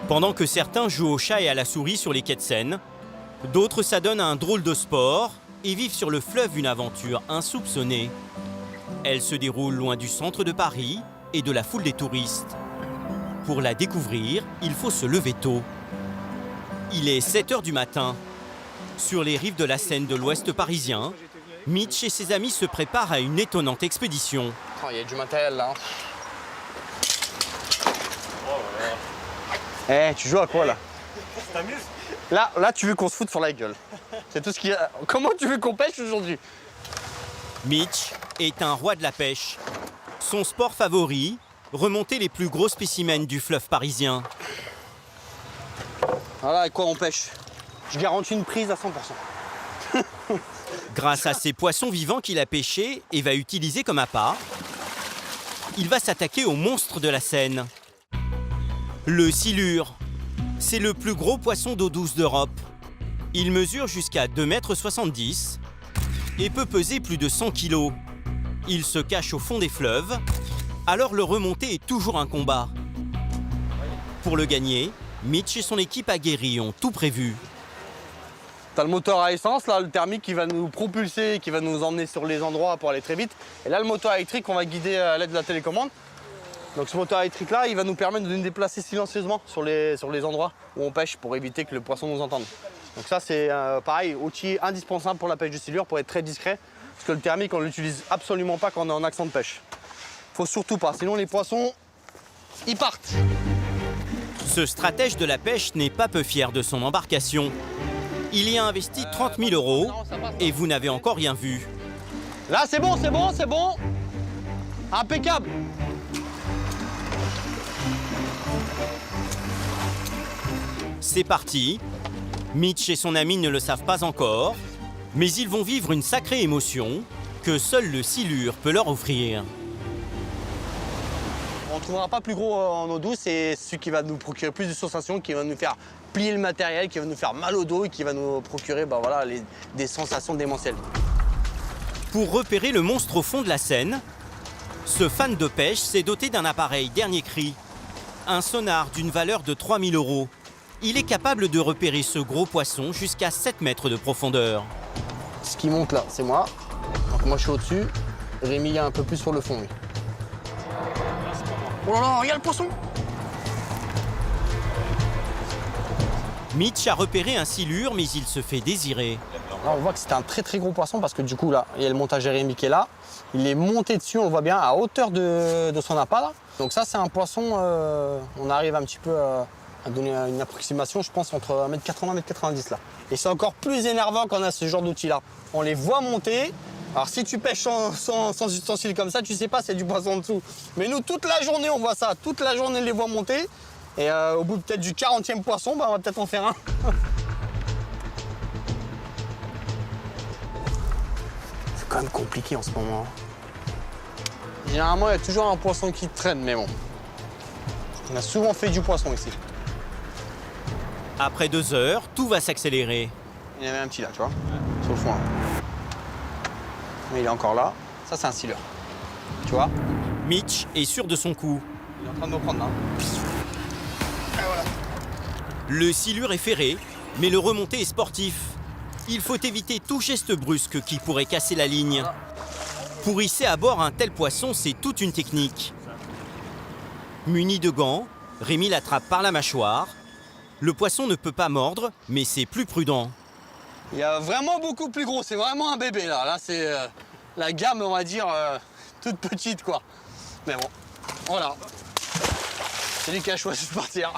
Pendant que certains jouent au chat et à la souris sur les quais de Seine, d'autres s'adonnent à un drôle de sport et vivent sur le fleuve une aventure insoupçonnée. Elle se déroule loin du centre de Paris et de la foule des touristes. Pour la découvrir, il faut se lever tôt. Il est 7 h du matin. Sur les rives de la Seine de l'Ouest parisien, Mitch et ses amis se préparent à une étonnante expédition. Il y a du matériel là. Tu joues à quoi là? Tu t'amuses? Là, tu veux qu'on se foute sur la gueule. C'est tout ce qu'il y a. Comment tu veux qu'on pêche aujourd'hui? Mitch est un roi de la pêche. Son sport favori, remonter les plus gros spécimens du fleuve parisien. Voilà, avec quoi on pêche? Je garantis une prise à 100%. Grâce à ces poissons vivants qu'il a pêchés et va utiliser comme appât, il va s'attaquer au monstre de la Seine. Le silure. C'est le plus gros poisson d'eau douce d'Europe. Il mesure jusqu'à 2,70 m et peut peser plus de 100 kg. Il se cache au fond des fleuves, alors le remonter est toujours un combat. Pour le gagner, Mitch et son équipe aguerrie ont tout prévu. T'as le moteur à essence, là, le thermique qui va nous propulser, qui va nous emmener sur les endroits pour aller très vite. Et là, le moteur électrique, on va guider à l'aide de la télécommande. Donc ce moteur électrique-là, il va nous permettre de nous déplacer silencieusement sur les endroits où on pêche pour éviter que le poisson nous entende. Donc ça, c'est pareil, outil indispensable pour la pêche de silure, pour être très discret. Parce que le thermique, on ne l'utilise absolument pas quand on est en accent de pêche. Faut surtout pas, sinon les poissons, ils partent. Ce stratège de la pêche n'est pas peu fier de son embarcation. Il y a investi 30 000 € et vous n'avez encore rien vu. Là, c'est bon, c'est bon, c'est bon. Impeccable. C'est parti. Mitch et son ami ne le savent pas encore, mais ils vont vivre une sacrée émotion que seul le silure peut leur offrir. On ne trouvera pas plus gros en eau douce, c'est celui qui va nous procurer plus de sensations, qui va nous faire plier le matériel, qui va nous faire mal au dos et qui va nous procurer voilà, des sensations démentielles. Pour repérer le monstre au fond de la Seine, ce fan de pêche s'est doté d'un appareil dernier cri, un sonar d'une valeur de 3 000 €. Il est capable de repérer ce gros poisson jusqu'à 7 mètres de profondeur. Ce qui monte là, c'est moi. Donc moi je suis au-dessus, Rémi est un peu plus sur le fond. Lui. Oh là là, regarde le poisson! Mitch a repéré un silure, mais il se fait désirer. Là, on voit que c'est un très très gros poisson parce que du coup là, il y a le montage Jérémy qui est là. Il est monté dessus, on le voit bien, à hauteur de son appât là. Donc ça c'est un poisson, on arrive un petit peu à donner une approximation, je pense, entre 1m80 et 1m90 là. Et c'est encore plus énervant quand on a ce genre d'outil là. On les voit monter. Alors si tu pêches sans ustensile comme ça, tu sais pas, c'est du poisson en dessous. Mais nous, toute la journée, on voit ça. Toute la journée, on les voit monter. Et au bout peut-être du 40e poisson, on va peut-être en faire un. C'est quand même compliqué en ce moment. Généralement, il y a toujours un poisson qui traîne, mais bon. On a souvent fait du poisson ici. Après 2 heures, tout va s'accélérer. Il y en avait un petit là, tu vois, sur le fond. Là. Mais il est encore là. Ça, c'est un silure. Tu vois? Mitch est sûr de son coup. Il est en train de me prendre là. Et voilà. Le silure est ferré, mais le remonté est sportif. Il faut éviter tout geste brusque qui pourrait casser la ligne. Pour hisser à bord un tel poisson, c'est toute une technique. Muni de gants, Rémi l'attrape par la mâchoire. Le poisson ne peut pas mordre, mais c'est plus prudent. Il y a vraiment beaucoup plus gros, c'est vraiment un bébé là. Là c'est la gamme, on va dire, toute petite quoi. Mais bon, voilà. C'est lui qui a choisi de partir.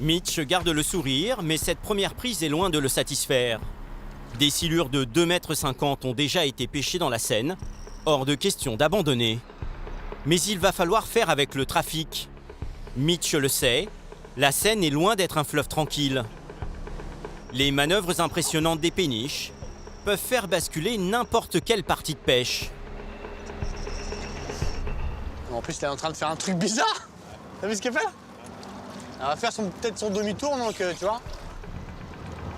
Mitch garde le sourire, mais cette première prise est loin de le satisfaire. Des silures de 2,50 m ont déjà été pêchées dans la Seine. Hors de question d'abandonner. Mais il va falloir faire avec le trafic. Mitch le sait, la Seine est loin d'être un fleuve tranquille. Les manœuvres impressionnantes des péniches peuvent faire basculer n'importe quelle partie de pêche. En plus, elle est en train de faire un truc bizarre. T'as vu ce qu'elle fait? Elle va faire peut-être son demi-tour, donc tu vois.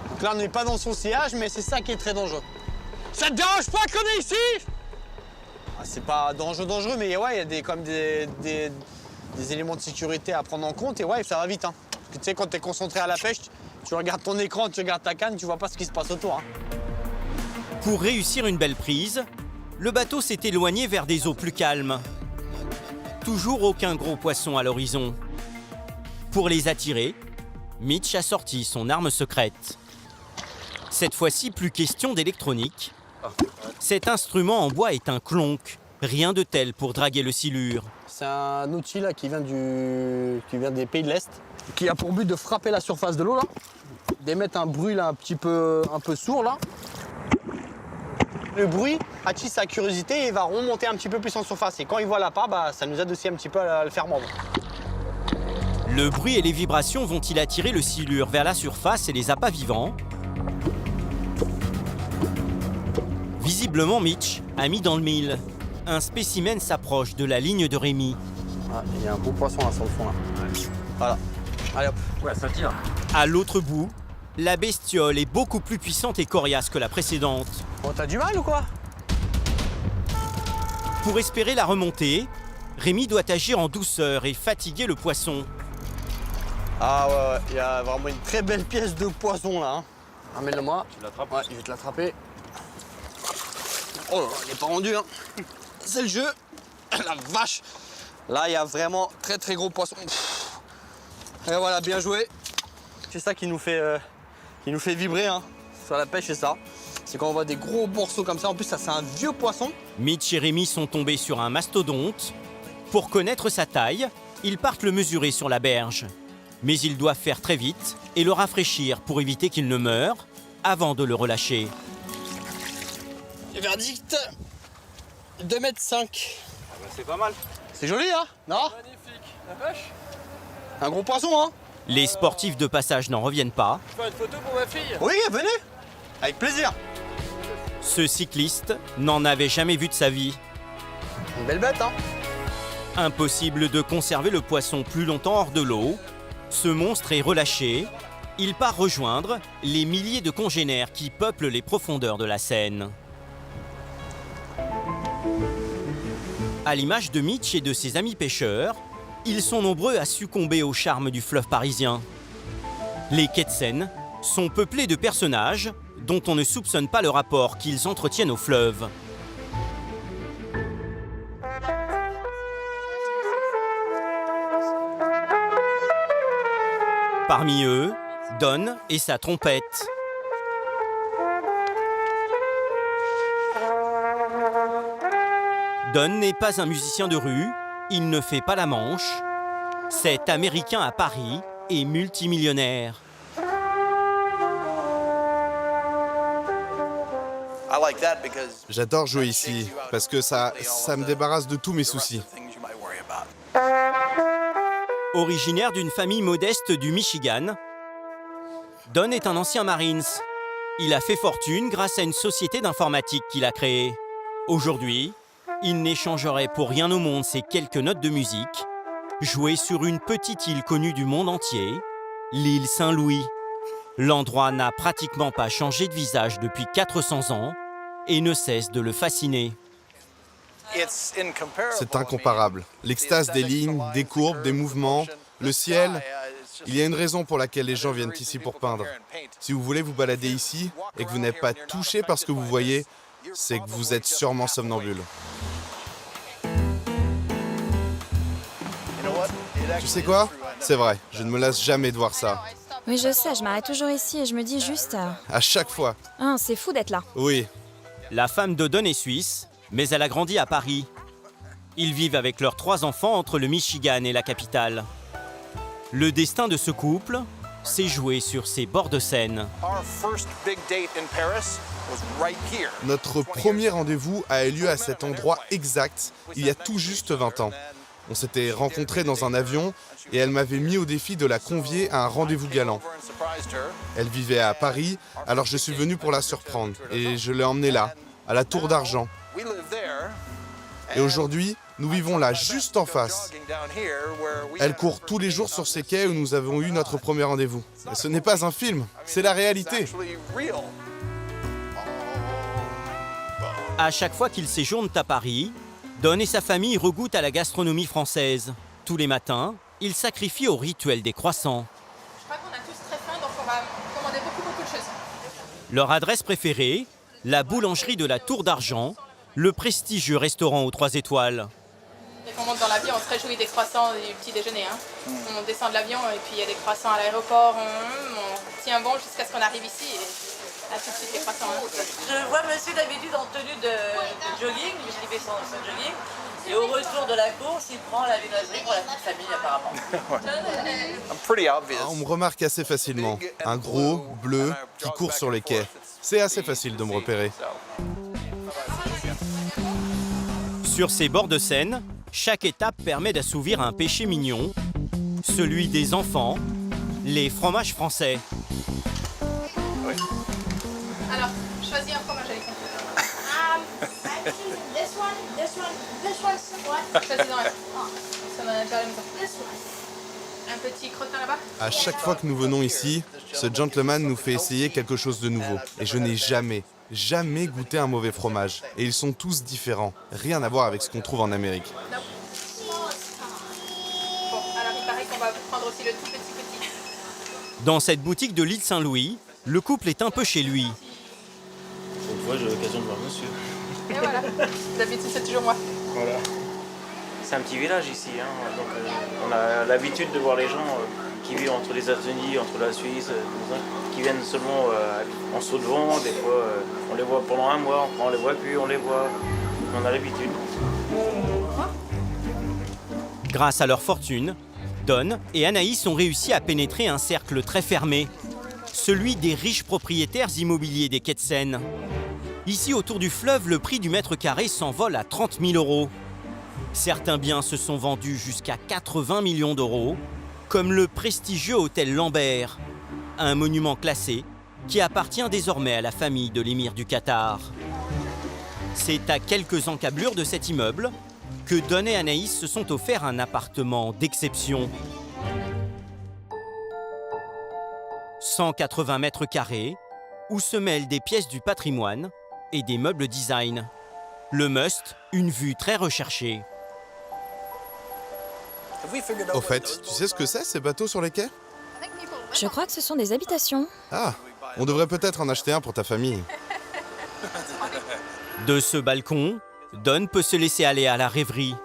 Donc là, on n'est pas dans son sillage, mais c'est ça qui est très dangereux. Ça te dérange pas qu'on est ici? C'est pas dangereux, mais ouais, il y a quand même des éléments de sécurité à prendre en compte, et ouais, ça va vite. Hein. Parce que tu sais, quand t'es concentré à la pêche, tu regardes ton écran, tu regardes ta canne, tu vois pas ce qui se passe autour. Hein. Pour réussir une belle prise, le bateau s'est éloigné vers des eaux plus calmes. Toujours aucun gros poisson à l'horizon. Pour les attirer, Mitch a sorti son arme secrète. Cette fois-ci, plus question d'électronique. Cet instrument en bois est un clonk, rien de tel pour draguer le silure. C'est un outil là, qui vient des pays de l'Est, qui a pour but de frapper la surface de l'eau, là, d'émettre un bruit là, un peu sourd. Là. Le bruit attise sa curiosité et va remonter un petit peu plus en surface. Et quand il voit l'appât, ça nous aide aussi un petit peu à le faire mordre. Le bruit et les vibrations vont-ils attirer le silure vers la surface et les appâts vivants? Visiblement, Mitch a mis dans le mille. Un spécimen s'approche de la ligne de Rémi. Ah, il y a un beau poisson là sur le fond. Là. Voilà. Allez hop. Ouais, ça tire. À l'autre bout, la bestiole est beaucoup plus puissante et coriace que la précédente. Oh, t'as du mal ou quoi? Pour espérer la remontée, Rémi doit agir en douceur et fatiguer le poisson. Ah ouais, il y a vraiment une très belle pièce de poisson là. Hein. Ramène-le-moi. Tu l'attrapes? Ouais, je vais te l'attraper. Oh là là, il est pas rendu, hein. C'est le jeu. La vache. Là, il y a vraiment très très gros poisson. Et voilà, bien joué. C'est ça qui nous fait vibrer, hein. Sur la pêche, c'est ça. C'est quand on voit des gros morceaux comme ça. En plus, ça, c'est un vieux poisson. Mitch et Rémi sont tombés sur un mastodonte. Pour connaître sa taille, ils partent le mesurer sur la berge. Mais ils doivent faire très vite et le rafraîchir pour éviter qu'il ne meure avant de le relâcher. Et verdict, 2,5 m. C'est pas mal. C'est joli, hein? Non? Magnifique. La vache. Un gros poisson, hein? Les sportifs de passage n'en reviennent pas. Je fais une photo pour ma fille. Oui, venez. Avec plaisir. Ce cycliste n'en avait jamais vu de sa vie. Une belle bête, hein? Impossible de conserver le poisson plus longtemps hors de l'eau. Ce monstre est relâché. Il part rejoindre les milliers de congénères qui peuplent les profondeurs de la Seine. À l'image de Mitch et de ses amis pêcheurs, ils sont nombreux à succomber au charme du fleuve parisien. Les quais de Seine sont peuplés de personnages dont on ne soupçonne pas le rapport qu'ils entretiennent au fleuve. Parmi eux, Don et sa trompette. Don n'est pas un musicien de rue, il ne fait pas la manche. Cet Américain à Paris est multimillionnaire. J'adore jouer ici, parce que ça me débarrasse de tous mes soucis. Originaire d'une famille modeste du Michigan, Don est un ancien Marines. Il a fait fortune grâce à une société d'informatique qu'il a créée. Aujourd'hui, il n'échangerait pour rien au monde ses quelques notes de musique, jouées sur une petite île connue du monde entier, l'île Saint-Louis. L'endroit n'a pratiquement pas changé de visage depuis 400 ans et ne cesse de le fasciner. C'est incomparable. L'extase des lignes, des courbes, des mouvements, le ciel. Il y a une raison pour laquelle les gens viennent ici pour peindre. Si vous voulez vous balader ici et que vous n'êtes pas touché par ce que vous voyez, c'est que vous êtes sûrement somnambule. Tu sais quoi? C'est vrai, je ne me lasse jamais de voir ça. Oui, je sais, je m'arrête toujours ici et je me dis juste... À chaque fois. Ah, c'est fou d'être là. Oui. La femme de Don est suisse, mais elle a grandi à Paris. Ils vivent avec leurs 3 enfants entre le Michigan et la capitale. Le destin de ce couple s'est joué sur ces bords de Seine. Notre premier rendez-vous a eu lieu à cet endroit exact, il y a tout juste 20 ans. On s'était rencontrés dans un avion et elle m'avait mis au défi de la convier à un rendez-vous galant. Elle vivait à Paris, alors je suis venu pour la surprendre et je l'ai emmenée là, à la Tour d'Argent. Et aujourd'hui, nous vivons là, juste en face. Elle court tous les jours sur ces quais où nous avons eu notre premier rendez-vous. Ce n'est pas un film, c'est la réalité. À chaque fois qu'ils séjournent à Paris, Don et sa famille regoûtent à la gastronomie française. Tous les matins, ils sacrifient au rituel des croissants. Je crois qu'on a tous très faim, donc on va commander beaucoup de choses. Leur adresse préférée, la boulangerie de la Tour d'Argent, le prestigieux restaurant aux 3 étoiles. Dès qu'on monte dans l'avion, on se réjouit des croissants du petit déjeuner. Hein. On descend de l'avion et puis il y a des croissants à l'aéroport. On tient bon jusqu'à ce qu'on arrive ici. Et là, tout de suite, les croissants. Hein. Je vois monsieur d'habitude en tenue de jogging, puisqu'il fait son jogging. Et au retour de la course, il prend la viennoiserie pour la petite famille apparemment. On me remarque assez facilement. Un gros, bleu, qui court sur les quais. C'est assez facile de me repérer. Sur ces bords de Seine, chaque étape permet d'assouvir un péché mignon, celui des enfants, les fromages français. Oui. Alors, choisis un fromage avec choisis-en un petit crottin là-bas. À chaque fois que nous venons ici, ce gentleman nous fait essayer quelque chose de nouveau. Et je n'ai jamais goûté un mauvais fromage. Et ils sont tous différents. Rien à voir avec ce qu'on trouve en Amérique. Non. Bon, alors il paraît qu'on va prendre aussi le tout petit. Dans cette boutique de l'île Saint-Louis, le couple est un peu chez lui. Une fois, j'ai l'occasion de voir monsieur. Et voilà, d'habitude c'est toujours moi. Voilà. C'est un petit village ici, hein, donc on a l'habitude de voir les gens qui vivent entre les États-Unis, entre la Suisse, qui viennent seulement en saut de vent. Des fois, on les voit pendant un mois, on les voit plus, on les voit. On a l'habitude. Grâce à leur fortune, Don et Anaïs ont réussi à pénétrer un cercle très fermé, celui des riches propriétaires immobiliers des quais de Seine. Ici, autour du fleuve, le prix du mètre carré s'envole à 30 000 €. Certains biens se sont vendus jusqu'à 80 millions d'euros, comme le prestigieux hôtel Lambert, un monument classé qui appartient désormais à la famille de l'émir du Qatar. C'est à quelques encablures de cet immeuble que Don et Anaïs se sont offerts un appartement d'exception. 180 mètres carrés, où se mêlent des pièces du patrimoine et des meubles design. Le must, une vue très recherchée. Au fait, tu sais ce que c'est, ces bateaux sur les quais? Je crois que ce sont des habitations. Ah, on devrait peut-être en acheter un pour ta famille. De ce balcon, Don peut se laisser aller à la rêverie.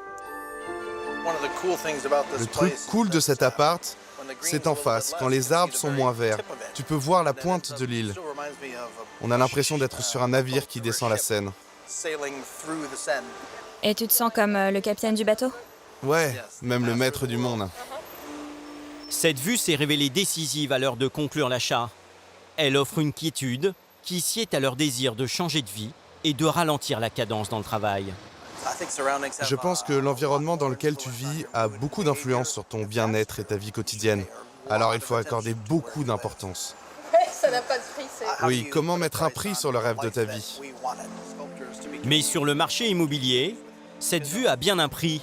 Le truc cool de cet appart, c'est en face, quand les arbres sont moins verts. Tu peux voir la pointe de l'île. On a l'impression d'être sur un navire qui descend la Seine. Et tu te sens comme le capitaine du bateau? Ouais, même le maître du monde. Cette vue s'est révélée décisive à l'heure de conclure l'achat. Elle offre une quiétude qui sied à leur désir de changer de vie et de ralentir la cadence dans le travail. Je pense que l'environnement dans lequel tu vis a beaucoup d'influence sur ton bien-être et ta vie quotidienne. Alors il faut accorder beaucoup d'importance. Ça n'a pas de prix, c'est... Oui, comment mettre un prix sur le rêve de ta vie? Mais sur le marché immobilier, cette vue a bien un prix.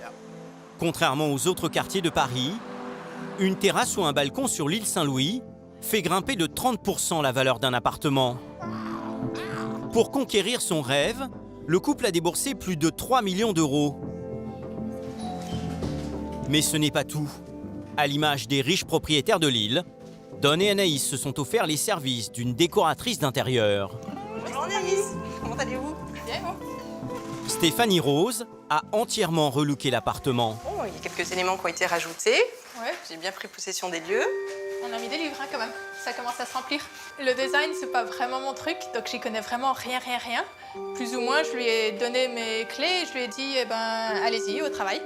Contrairement aux autres quartiers de Paris, une terrasse ou un balcon sur l'île Saint-Louis fait grimper de 30% la valeur d'un appartement. Pour conquérir son rêve, le couple a déboursé plus de 3 millions d'euros. Mais ce n'est pas tout. À l'image des riches propriétaires de l'île, Don et Anaïs se sont offerts les services d'une décoratrice d'intérieur. Bonjour Anaïs, comment allez-vous? Bien, bon. Stéphanie Rose a entièrement relooké l'appartement. Bon, il y a quelques éléments qui ont été rajoutés. Ouais. J'ai bien pris possession des lieux. On a mis des livres hein, quand même, ça commence à se remplir. Le design, c'est pas vraiment mon truc, donc j'y connais vraiment rien. Plus ou moins, je lui ai donné mes clés et je lui ai dit, eh ben, allez-y, au travail.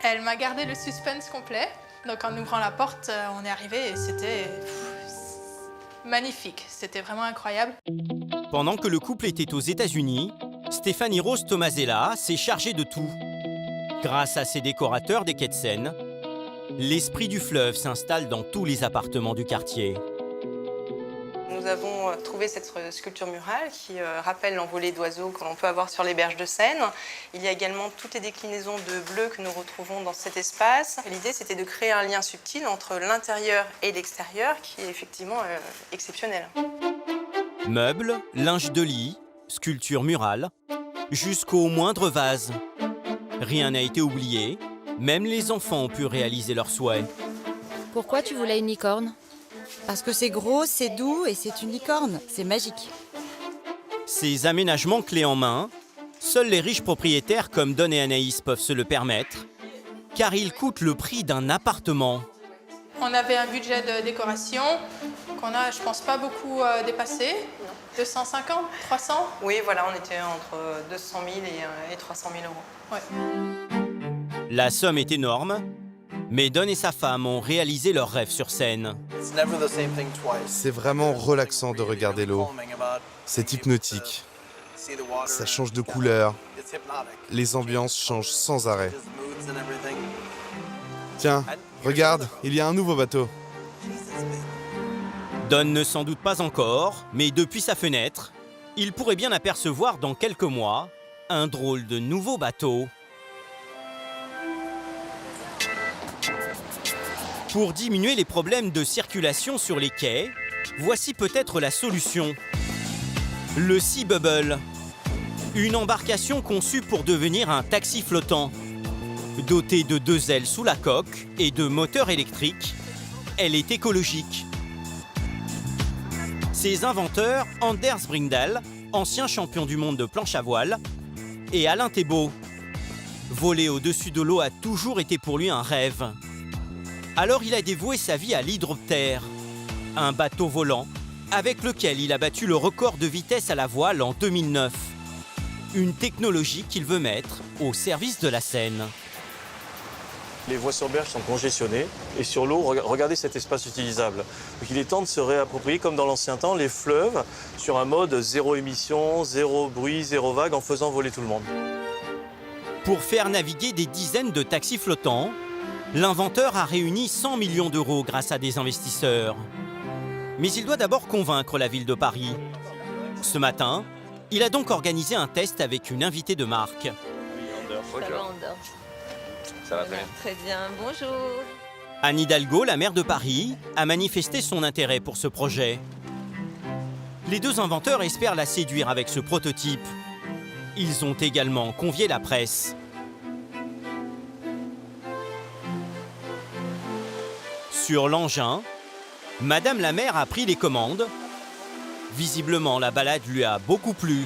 Elle m'a gardé le suspense complet. Donc en ouvrant la porte, on est arrivé et c'était magnifique, c'était vraiment incroyable. Pendant que le couple était aux États-Unis, Stéphanie Rose Tomasella s'est chargée de tout. Grâce à ses décorateurs des quais de Seine, l'esprit du fleuve s'installe dans tous les appartements du quartier. Nous avons trouvé cette sculpture murale qui rappelle l'envolée d'oiseaux que l'on peut avoir sur les berges de Seine. Il y a également toutes les déclinaisons de bleu que nous retrouvons dans cet espace. L'idée, c'était de créer un lien subtil entre l'intérieur et l'extérieur qui est effectivement exceptionnel. Meubles, linge de lit, sculpture murale, jusqu'au moindre vase. Rien n'a été oublié, même les enfants ont pu réaliser leurs souhaits. Pourquoi tu voulais une licorne? Parce que c'est gros, c'est doux et c'est une licorne. C'est magique. Ces aménagements clés en main, seuls les riches propriétaires comme Don et Anaïs peuvent se le permettre, car ils coûtent le prix d'un appartement. On avait un budget de décoration qu'on a, je pense, pas beaucoup dépassé. 250, 300? Oui, voilà, on était entre 200 000 et 300 000 euros. Ouais. La somme est énorme, mais Don et sa femme ont réalisé leur rêve sur scène. C'est vraiment relaxant de regarder l'eau. C'est hypnotique. Ça change de couleur. Les ambiances changent sans arrêt. Tiens, regarde, il y a un nouveau bateau. Don ne s'en doute pas encore, mais depuis sa fenêtre, il pourrait bien apercevoir dans quelques mois un drôle de nouveau bateau. Pour diminuer les problèmes de circulation sur les quais, voici peut-être la solution. Le Sea Bubble, une embarcation conçue pour devenir un taxi flottant. Dotée de 2 ailes sous la coque et de moteurs électriques, elle est écologique. Ses inventeurs, Anders Bringdahl, ancien champion du monde de planche à voile, et Alain Thébault. Voler au-dessus de l'eau a toujours été pour lui un rêve. Alors il a dévoué sa vie à l'hydroptère, un bateau volant avec lequel il a battu le record de vitesse à la voile en 2009. Une technologie qu'il veut mettre au service de la Seine. Les voies sur berge sont congestionnées et sur l'eau, regardez cet espace utilisable. Donc il est temps de se réapproprier, comme dans l'ancien temps, les fleuves sur un mode zéro émission, zéro bruit, zéro vague, en faisant voler tout le monde. Pour faire naviguer des dizaines de taxis flottants, l'inventeur a réuni 100 millions d'euros grâce à des investisseurs. Mais il doit d'abord convaincre la ville de Paris. Ce matin, il a donc organisé un test avec une invitée de marque. Ça va, Anders? Ça va très bien. Très bien, bonjour. Anne Hidalgo, la maire de Paris, a manifesté son intérêt pour ce projet. Les deux inventeurs espèrent la séduire avec ce prototype. Ils ont également convié la presse. Sur l'engin, Madame la maire a pris les commandes. Visiblement, la balade lui a beaucoup plu.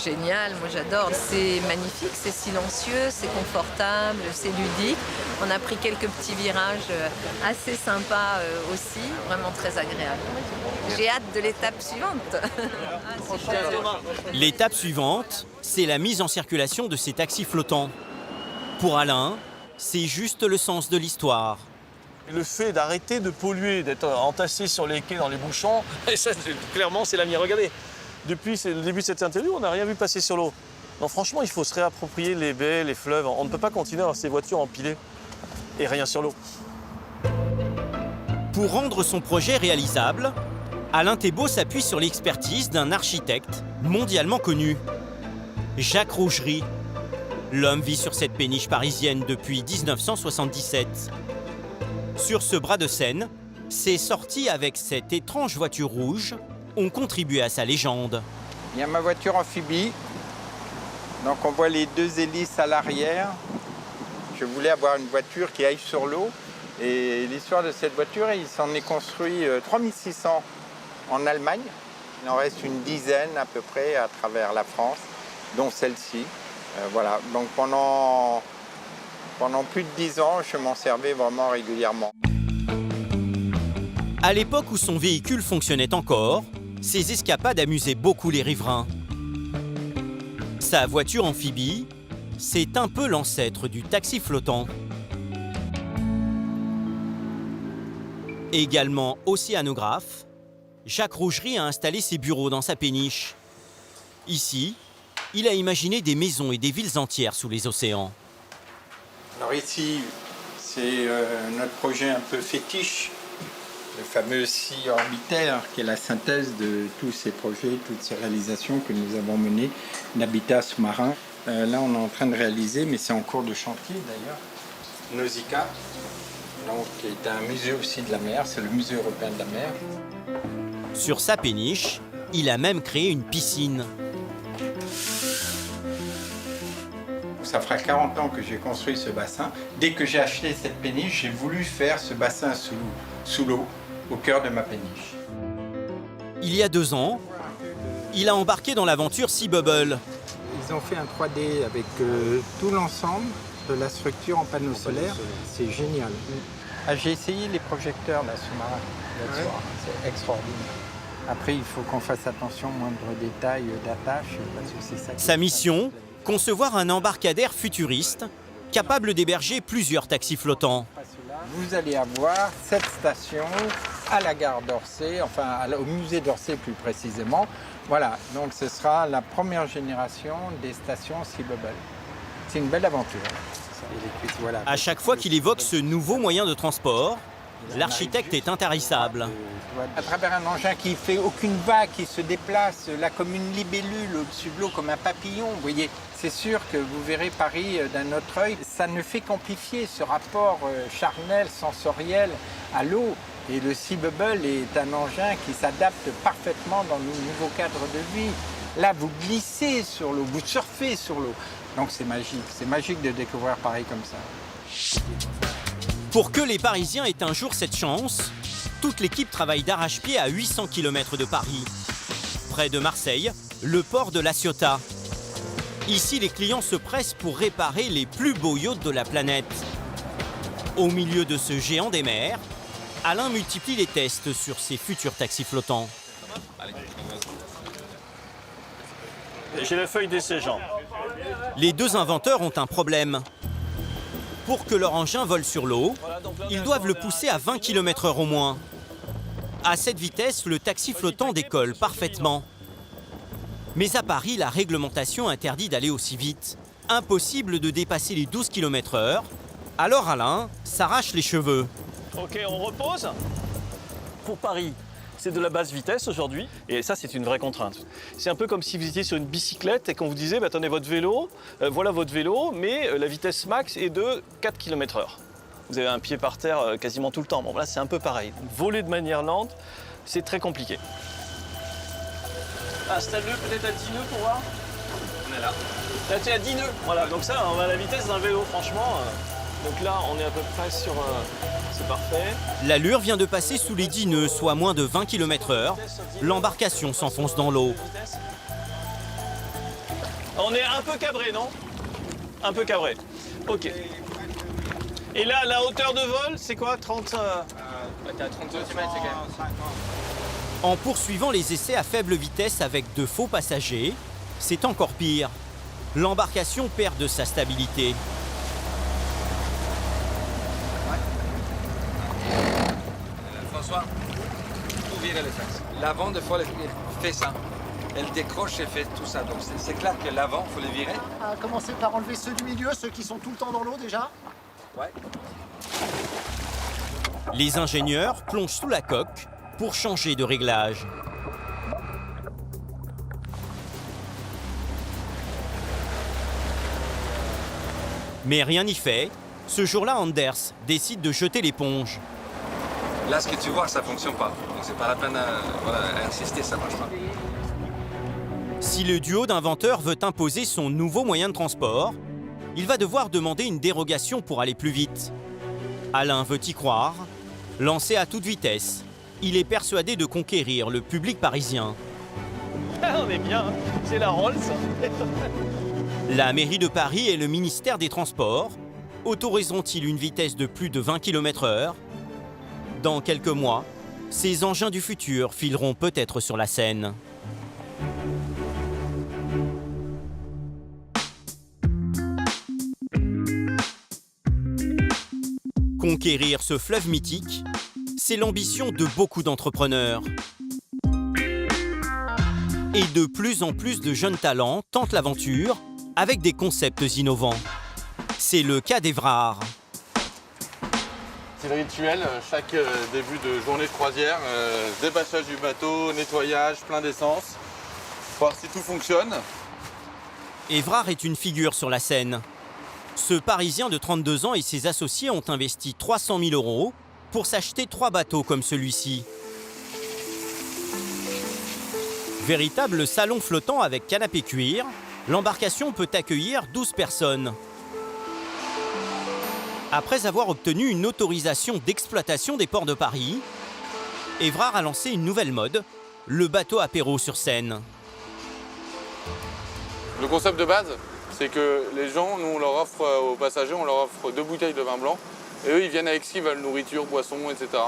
Génial, moi j'adore. C'est magnifique, c'est silencieux, c'est confortable, c'est ludique. On a pris quelques petits virages assez sympas aussi, vraiment très agréable. J'ai hâte de l'étape suivante. L'étape suivante, c'est la mise en circulation de ces taxis flottants. Pour Alain, c'est juste le sens de l'histoire. Le fait d'arrêter de polluer, d'être entassé sur les quais dans les bouchons, et ça, clairement, c'est l'avenir. Regardez, depuis le début de cette interview, on n'a rien vu passer sur l'eau. Non, franchement, il faut se réapproprier les baies, les fleuves. On ne peut pas continuer à avoir ces voitures empilées et rien sur l'eau. Pour rendre son projet réalisable, Alain Thébault s'appuie sur l'expertise d'un architecte mondialement connu, Jacques Rougerie. L'homme vit sur cette péniche parisienne depuis 1977. Sur ce bras de Seine, ses sorties avec cette étrange voiture rouge ont contribué à sa légende. Il y a ma voiture amphibie. Donc on voit les deux hélices à l'arrière. Je voulais avoir une voiture qui aille sur l'eau. Et l'histoire de cette voiture, il s'en est construit 3600 en Allemagne. Il en reste une dizaine à peu près à travers la France, dont celle-ci. Voilà, donc pendant plus de 10 ans, je m'en servais vraiment régulièrement. À l'époque où son véhicule fonctionnait encore, ses escapades amusaient beaucoup les riverains. Sa voiture amphibie, c'est un peu l'ancêtre du taxi flottant. Également océanographe, Jacques Rougerie a installé ses bureaux dans sa péniche. Ici, il a imaginé des maisons et des villes entières sous les océans. Alors ici, c'est notre projet un peu fétiche, le fameux Sea Orbiter, qui est la synthèse de tous ces projets, toutes ces réalisations que nous avons menées d'habitat sous-marin. Là, on est en train de réaliser, mais c'est en cours de chantier d'ailleurs, Nausicaa, donc, qui est un musée aussi de la mer, c'est le musée européen de la mer. Sur sa péniche, il a même créé une piscine. Ça fera 40 ans que j'ai construit ce bassin. Dès que j'ai acheté cette péniche, j'ai voulu faire ce bassin sous l'eau, au cœur de ma péniche. Il y a 2 ans, il a embarqué dans l'aventure Sea Bubble. Ils ont fait un 3D avec tout l'ensemble de la structure en panneaux solaires. C'est génial. J'ai essayé les projecteurs sous-marins l'autre soir. C'est extraordinaire. Après, il faut qu'on fasse attention aux moindres détails d'attache, parce que c'est ça. Sa mission, concevoir un embarcadère futuriste capable d'héberger plusieurs taxis flottants. Vous allez avoir cette station à la gare d'Orsay, enfin au musée d'Orsay plus précisément. Voilà, donc ce sera la première génération des stations Sea Bubble. C'est une belle aventure. Voilà. À chaque fois qu'il évoque ce nouveau moyen de transport, l'architecte est intarissable. À travers un engin qui ne fait aucune vague, qui se déplace là comme une libellule au-dessus de l'eau, comme un papillon, vous voyez, c'est sûr que vous verrez Paris d'un autre œil. Ça ne fait qu'amplifier ce rapport charnel, sensoriel à l'eau. Et le Sea Bubble est un engin qui s'adapte parfaitement dans nos nouveaux cadres de vie. Là, vous glissez sur l'eau, vous surfez sur l'eau. Donc c'est magique de découvrir Paris comme ça. Pour que les Parisiens aient un jour cette chance, toute l'équipe travaille d'arrache-pied à 800 km de Paris. Près de Marseille, le port de La Ciotat. Ici, les clients se pressent pour réparer les plus beaux yachts de la planète. Au milieu de ce géant des mers, Alain multiplie les tests sur ses futurs taxis flottants. J'ai la feuille d'essai, Jean. Les deux inventeurs ont un problème. Pour que leur engin vole sur l'eau, ils doivent le pousser à 20 km/h au moins. À cette vitesse, le taxi flottant décolle parfaitement. Mais à Paris, la réglementation interdit d'aller aussi vite. Impossible de dépasser les 12 km/h. Alors Alain s'arrache les cheveux. Ok, on repose. Pour Paris, c'est de la basse vitesse aujourd'hui. Et ça, c'est une vraie contrainte. C'est un peu comme si vous étiez sur une bicyclette et qu'on vous disait, bah, tenez votre vélo, voilà votre vélo, mais la vitesse max est de 4 km/h. Vous avez un pied par terre quasiment tout le temps. Bon, là, c'est un peu pareil. Voler de manière lente, c'est très compliqué. Installe-le peut-être à 10 nœuds pour voir. On est là. Là, tu es à 10 nœuds. Voilà, donc ça, on va à la vitesse d'un vélo, franchement. Donc là, on est à peu près sur... c'est parfait. L'allure vient de passer sous les 10 nœuds, soit moins de 20 km/h. L'embarcation s'enfonce dans l'eau. On est un peu cabré, non? Un peu cabré. Ok. Et là, la hauteur de vol, c'est quoi? 30... T'es à 32 cm, c'est quand même... En poursuivant les essais à faible vitesse avec de faux passagers, c'est encore pire. L'embarcation perd de sa stabilité. François, vous virez les fesses. L'avant, des fois, elle fait ça. Elle décroche et fait tout ça. Donc c'est clair que l'avant, il faut les virer. À commencer par enlever ceux du milieu, ceux qui sont tout le temps dans l'eau déjà. Ouais. Les ingénieurs plongent sous la coque pour changer de réglage. Mais rien n'y fait. Ce jour-là, Anders décide de jeter l'éponge. Là, ce que tu vois, ça fonctionne pas. Donc c'est pas la peine d'insister, ça marche pas. Si le duo d'inventeurs veut imposer son nouveau moyen de transport, il va devoir demander une dérogation pour aller plus vite. Alain veut y croire. Lancé à toute vitesse, il est persuadé de conquérir le public parisien. Ah, on est bien, c'est la Rolls. La mairie de Paris et le ministère des Transports autoriseront-ils une vitesse de plus de 20 km/h? Dans quelques mois, ces engins du futur fileront peut-être sur la Seine. Conquérir ce fleuve mythique, c'est l'ambition de beaucoup d'entrepreneurs. Et de plus en plus de jeunes talents tentent l'aventure avec des concepts innovants. C'est le cas d'Évrard. C'est le rituel, chaque début de journée de croisière, débassage du bateau, nettoyage, plein d'essence, voir si tout fonctionne. Évrard est une figure sur la scène. Ce Parisien de 32 ans et ses associés ont investi 300 000 € pour s'acheter 3 bateaux comme celui-ci. Véritable salon flottant avec canapé cuir, l'embarcation peut accueillir 12 personnes. Après avoir obtenu une autorisation d'exploitation des ports de Paris, Évrard a lancé une nouvelle mode, le bateau apéro sur Seine. Le concept de base, c'est que les gens, nous on leur offre aux passagers, on leur offre 2 bouteilles de vin blanc. Et eux, ils viennent avec ce qu'ils veulent, nourriture, boissons, etc.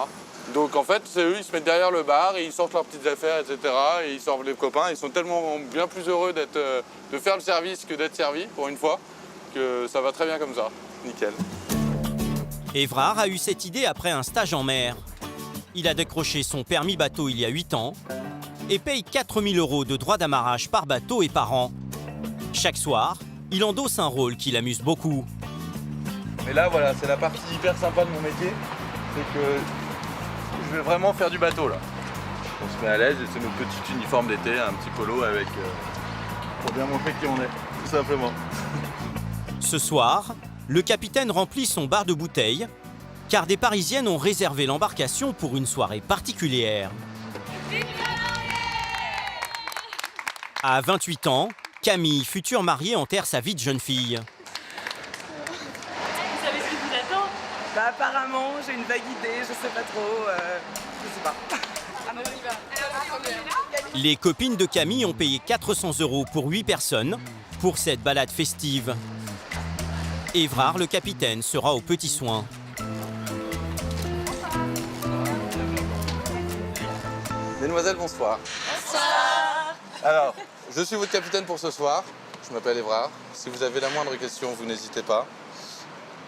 Donc en fait, c'est eux, ils se mettent derrière le bar et ils sortent leurs petites affaires, etc. Et ils sortent les copains. Ils sont tellement bien plus heureux de faire le service que d'être servis, pour une fois, que ça va très bien comme ça. Nickel. Évrard a eu cette idée après un stage en mer. Il a décroché son permis bateau il y a 8 ans et paye 4 000 € de droits d'amarrage par bateau et par an. Chaque soir, il endosse un rôle qui l'amuse beaucoup. Mais là, voilà, c'est la partie hyper sympa de mon métier. C'est que je vais vraiment faire du bateau, là. On se met à l'aise et c'est nos petits uniformes d'été, un petit polo avec... pour bien montrer qui on est, tout simplement. Ce soir, le capitaine remplit son bar de bouteilles, car des Parisiennes ont réservé l'embarcation pour une soirée particulière. À 28 ans, Camille, future mariée, enterre sa vie de jeune fille. Vous savez ce qui vous attend? Bah apparemment, j'ai une vague idée, je sais pas trop, je sais pas. Les copines de Camille ont payé 400 € pour 8 personnes pour cette balade festive. Évrard, le capitaine, sera aux petits soins. Mesdemoiselles, bonsoir. Bonsoir. Alors, je suis votre capitaine pour ce soir. Je m'appelle Évrard. Si vous avez la moindre question, vous n'hésitez pas.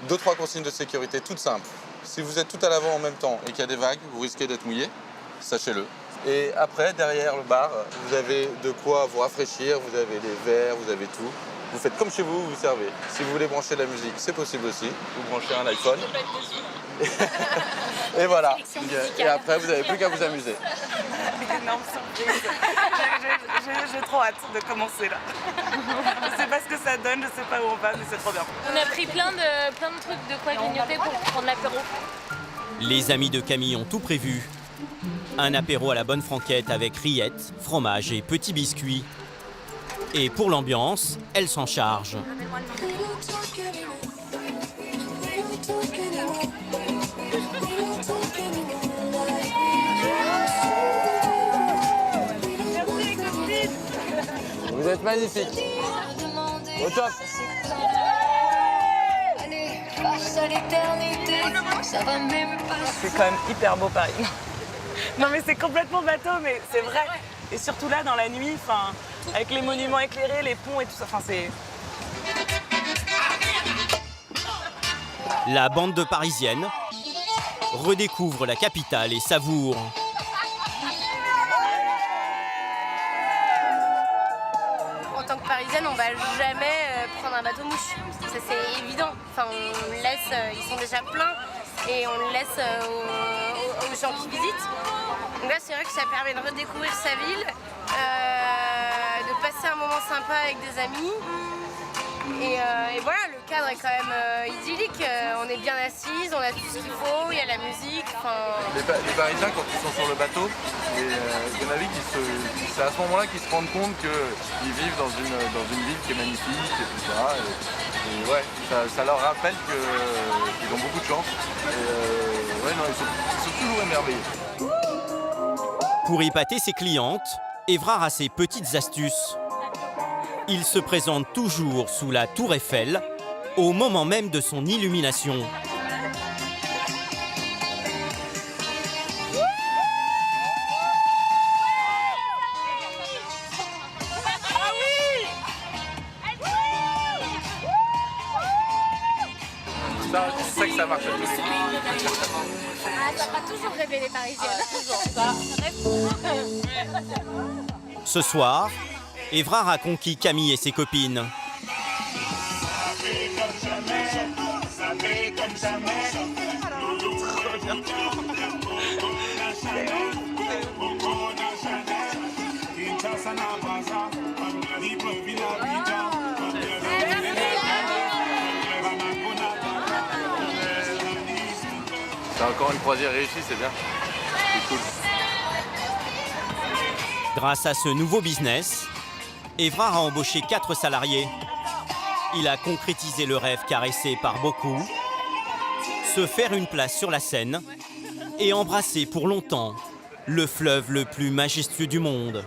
2-3 consignes de sécurité toutes simples. Si vous êtes tout à l'avant en même temps et qu'il y a des vagues, vous risquez d'être mouillé. Sachez-le. Et après, derrière le bar, vous avez de quoi vous rafraîchir. Vous avez des verres, vous avez tout. Vous faites comme chez vous, vous servez. Si vous voulez brancher de la musique, c'est possible aussi. Vous branchez un iPhone. Et voilà. Et après, vous n'avez plus qu'à vous amuser. Énorme surprise. J'ai trop hâte de commencer là. Je sais pas ce que ça donne, je sais pas où on va, mais c'est trop bien. On a pris plein de trucs de quoi grignoter pour prendre l'apéro. Les amis de Camille ont tout prévu. Un apéro à la bonne franquette avec rillettes, fromage et petits biscuits. Et pour l'ambiance, elle s'en charge. Vous êtes magnifiques. Au top. C'est quand même hyper beau Paris. Non mais c'est complètement bateau, mais c'est vrai. Et surtout là, dans la nuit, avec les monuments éclairés, les ponts et tout ça, c'est... La bande de Parisiennes redécouvre la capitale et savoure. En tant que Parisienne, on va jamais prendre un bateau-mouche. Ça, c'est évident. Enfin, on laisse, ils sont déjà pleins et on le laisse aux gens qui visitent. Donc là, c'est vrai que ça permet de redécouvrir sa ville, de passer un moment sympa avec des amis. Et voilà, le cadre est quand même idyllique. On est bien assises, on a tout ce qu'il faut, il y a la musique. Les Parisiens, quand ils sont sur le bateau, il y en a c'est à ce moment-là qu'ils se rendent compte qu'ils vivent dans une ville qui est magnifique, etc. Et ouais, ça leur rappelle qu'ils ont beaucoup de chance. Et ouais, non, ils sont toujours émerveillés. Pour épater ses clientes, Évrard a ses petites astuces. Il se présente toujours sous la tour Eiffel, au moment même de son illumination. C'est ça que ça marche à tous les coups. Ça fera toujours rêver les Parisiennes. Ce soir, Évrard a conquis Camille et ses copines. C'est encore une croisière réussie, c'est bien. C'est cool. Grâce à ce nouveau business, Évrard a embauché 4 salariés. Il a concrétisé le rêve caressé par beaucoup, se faire une place sur la Seine et embrasser pour longtemps le fleuve le plus majestueux du monde.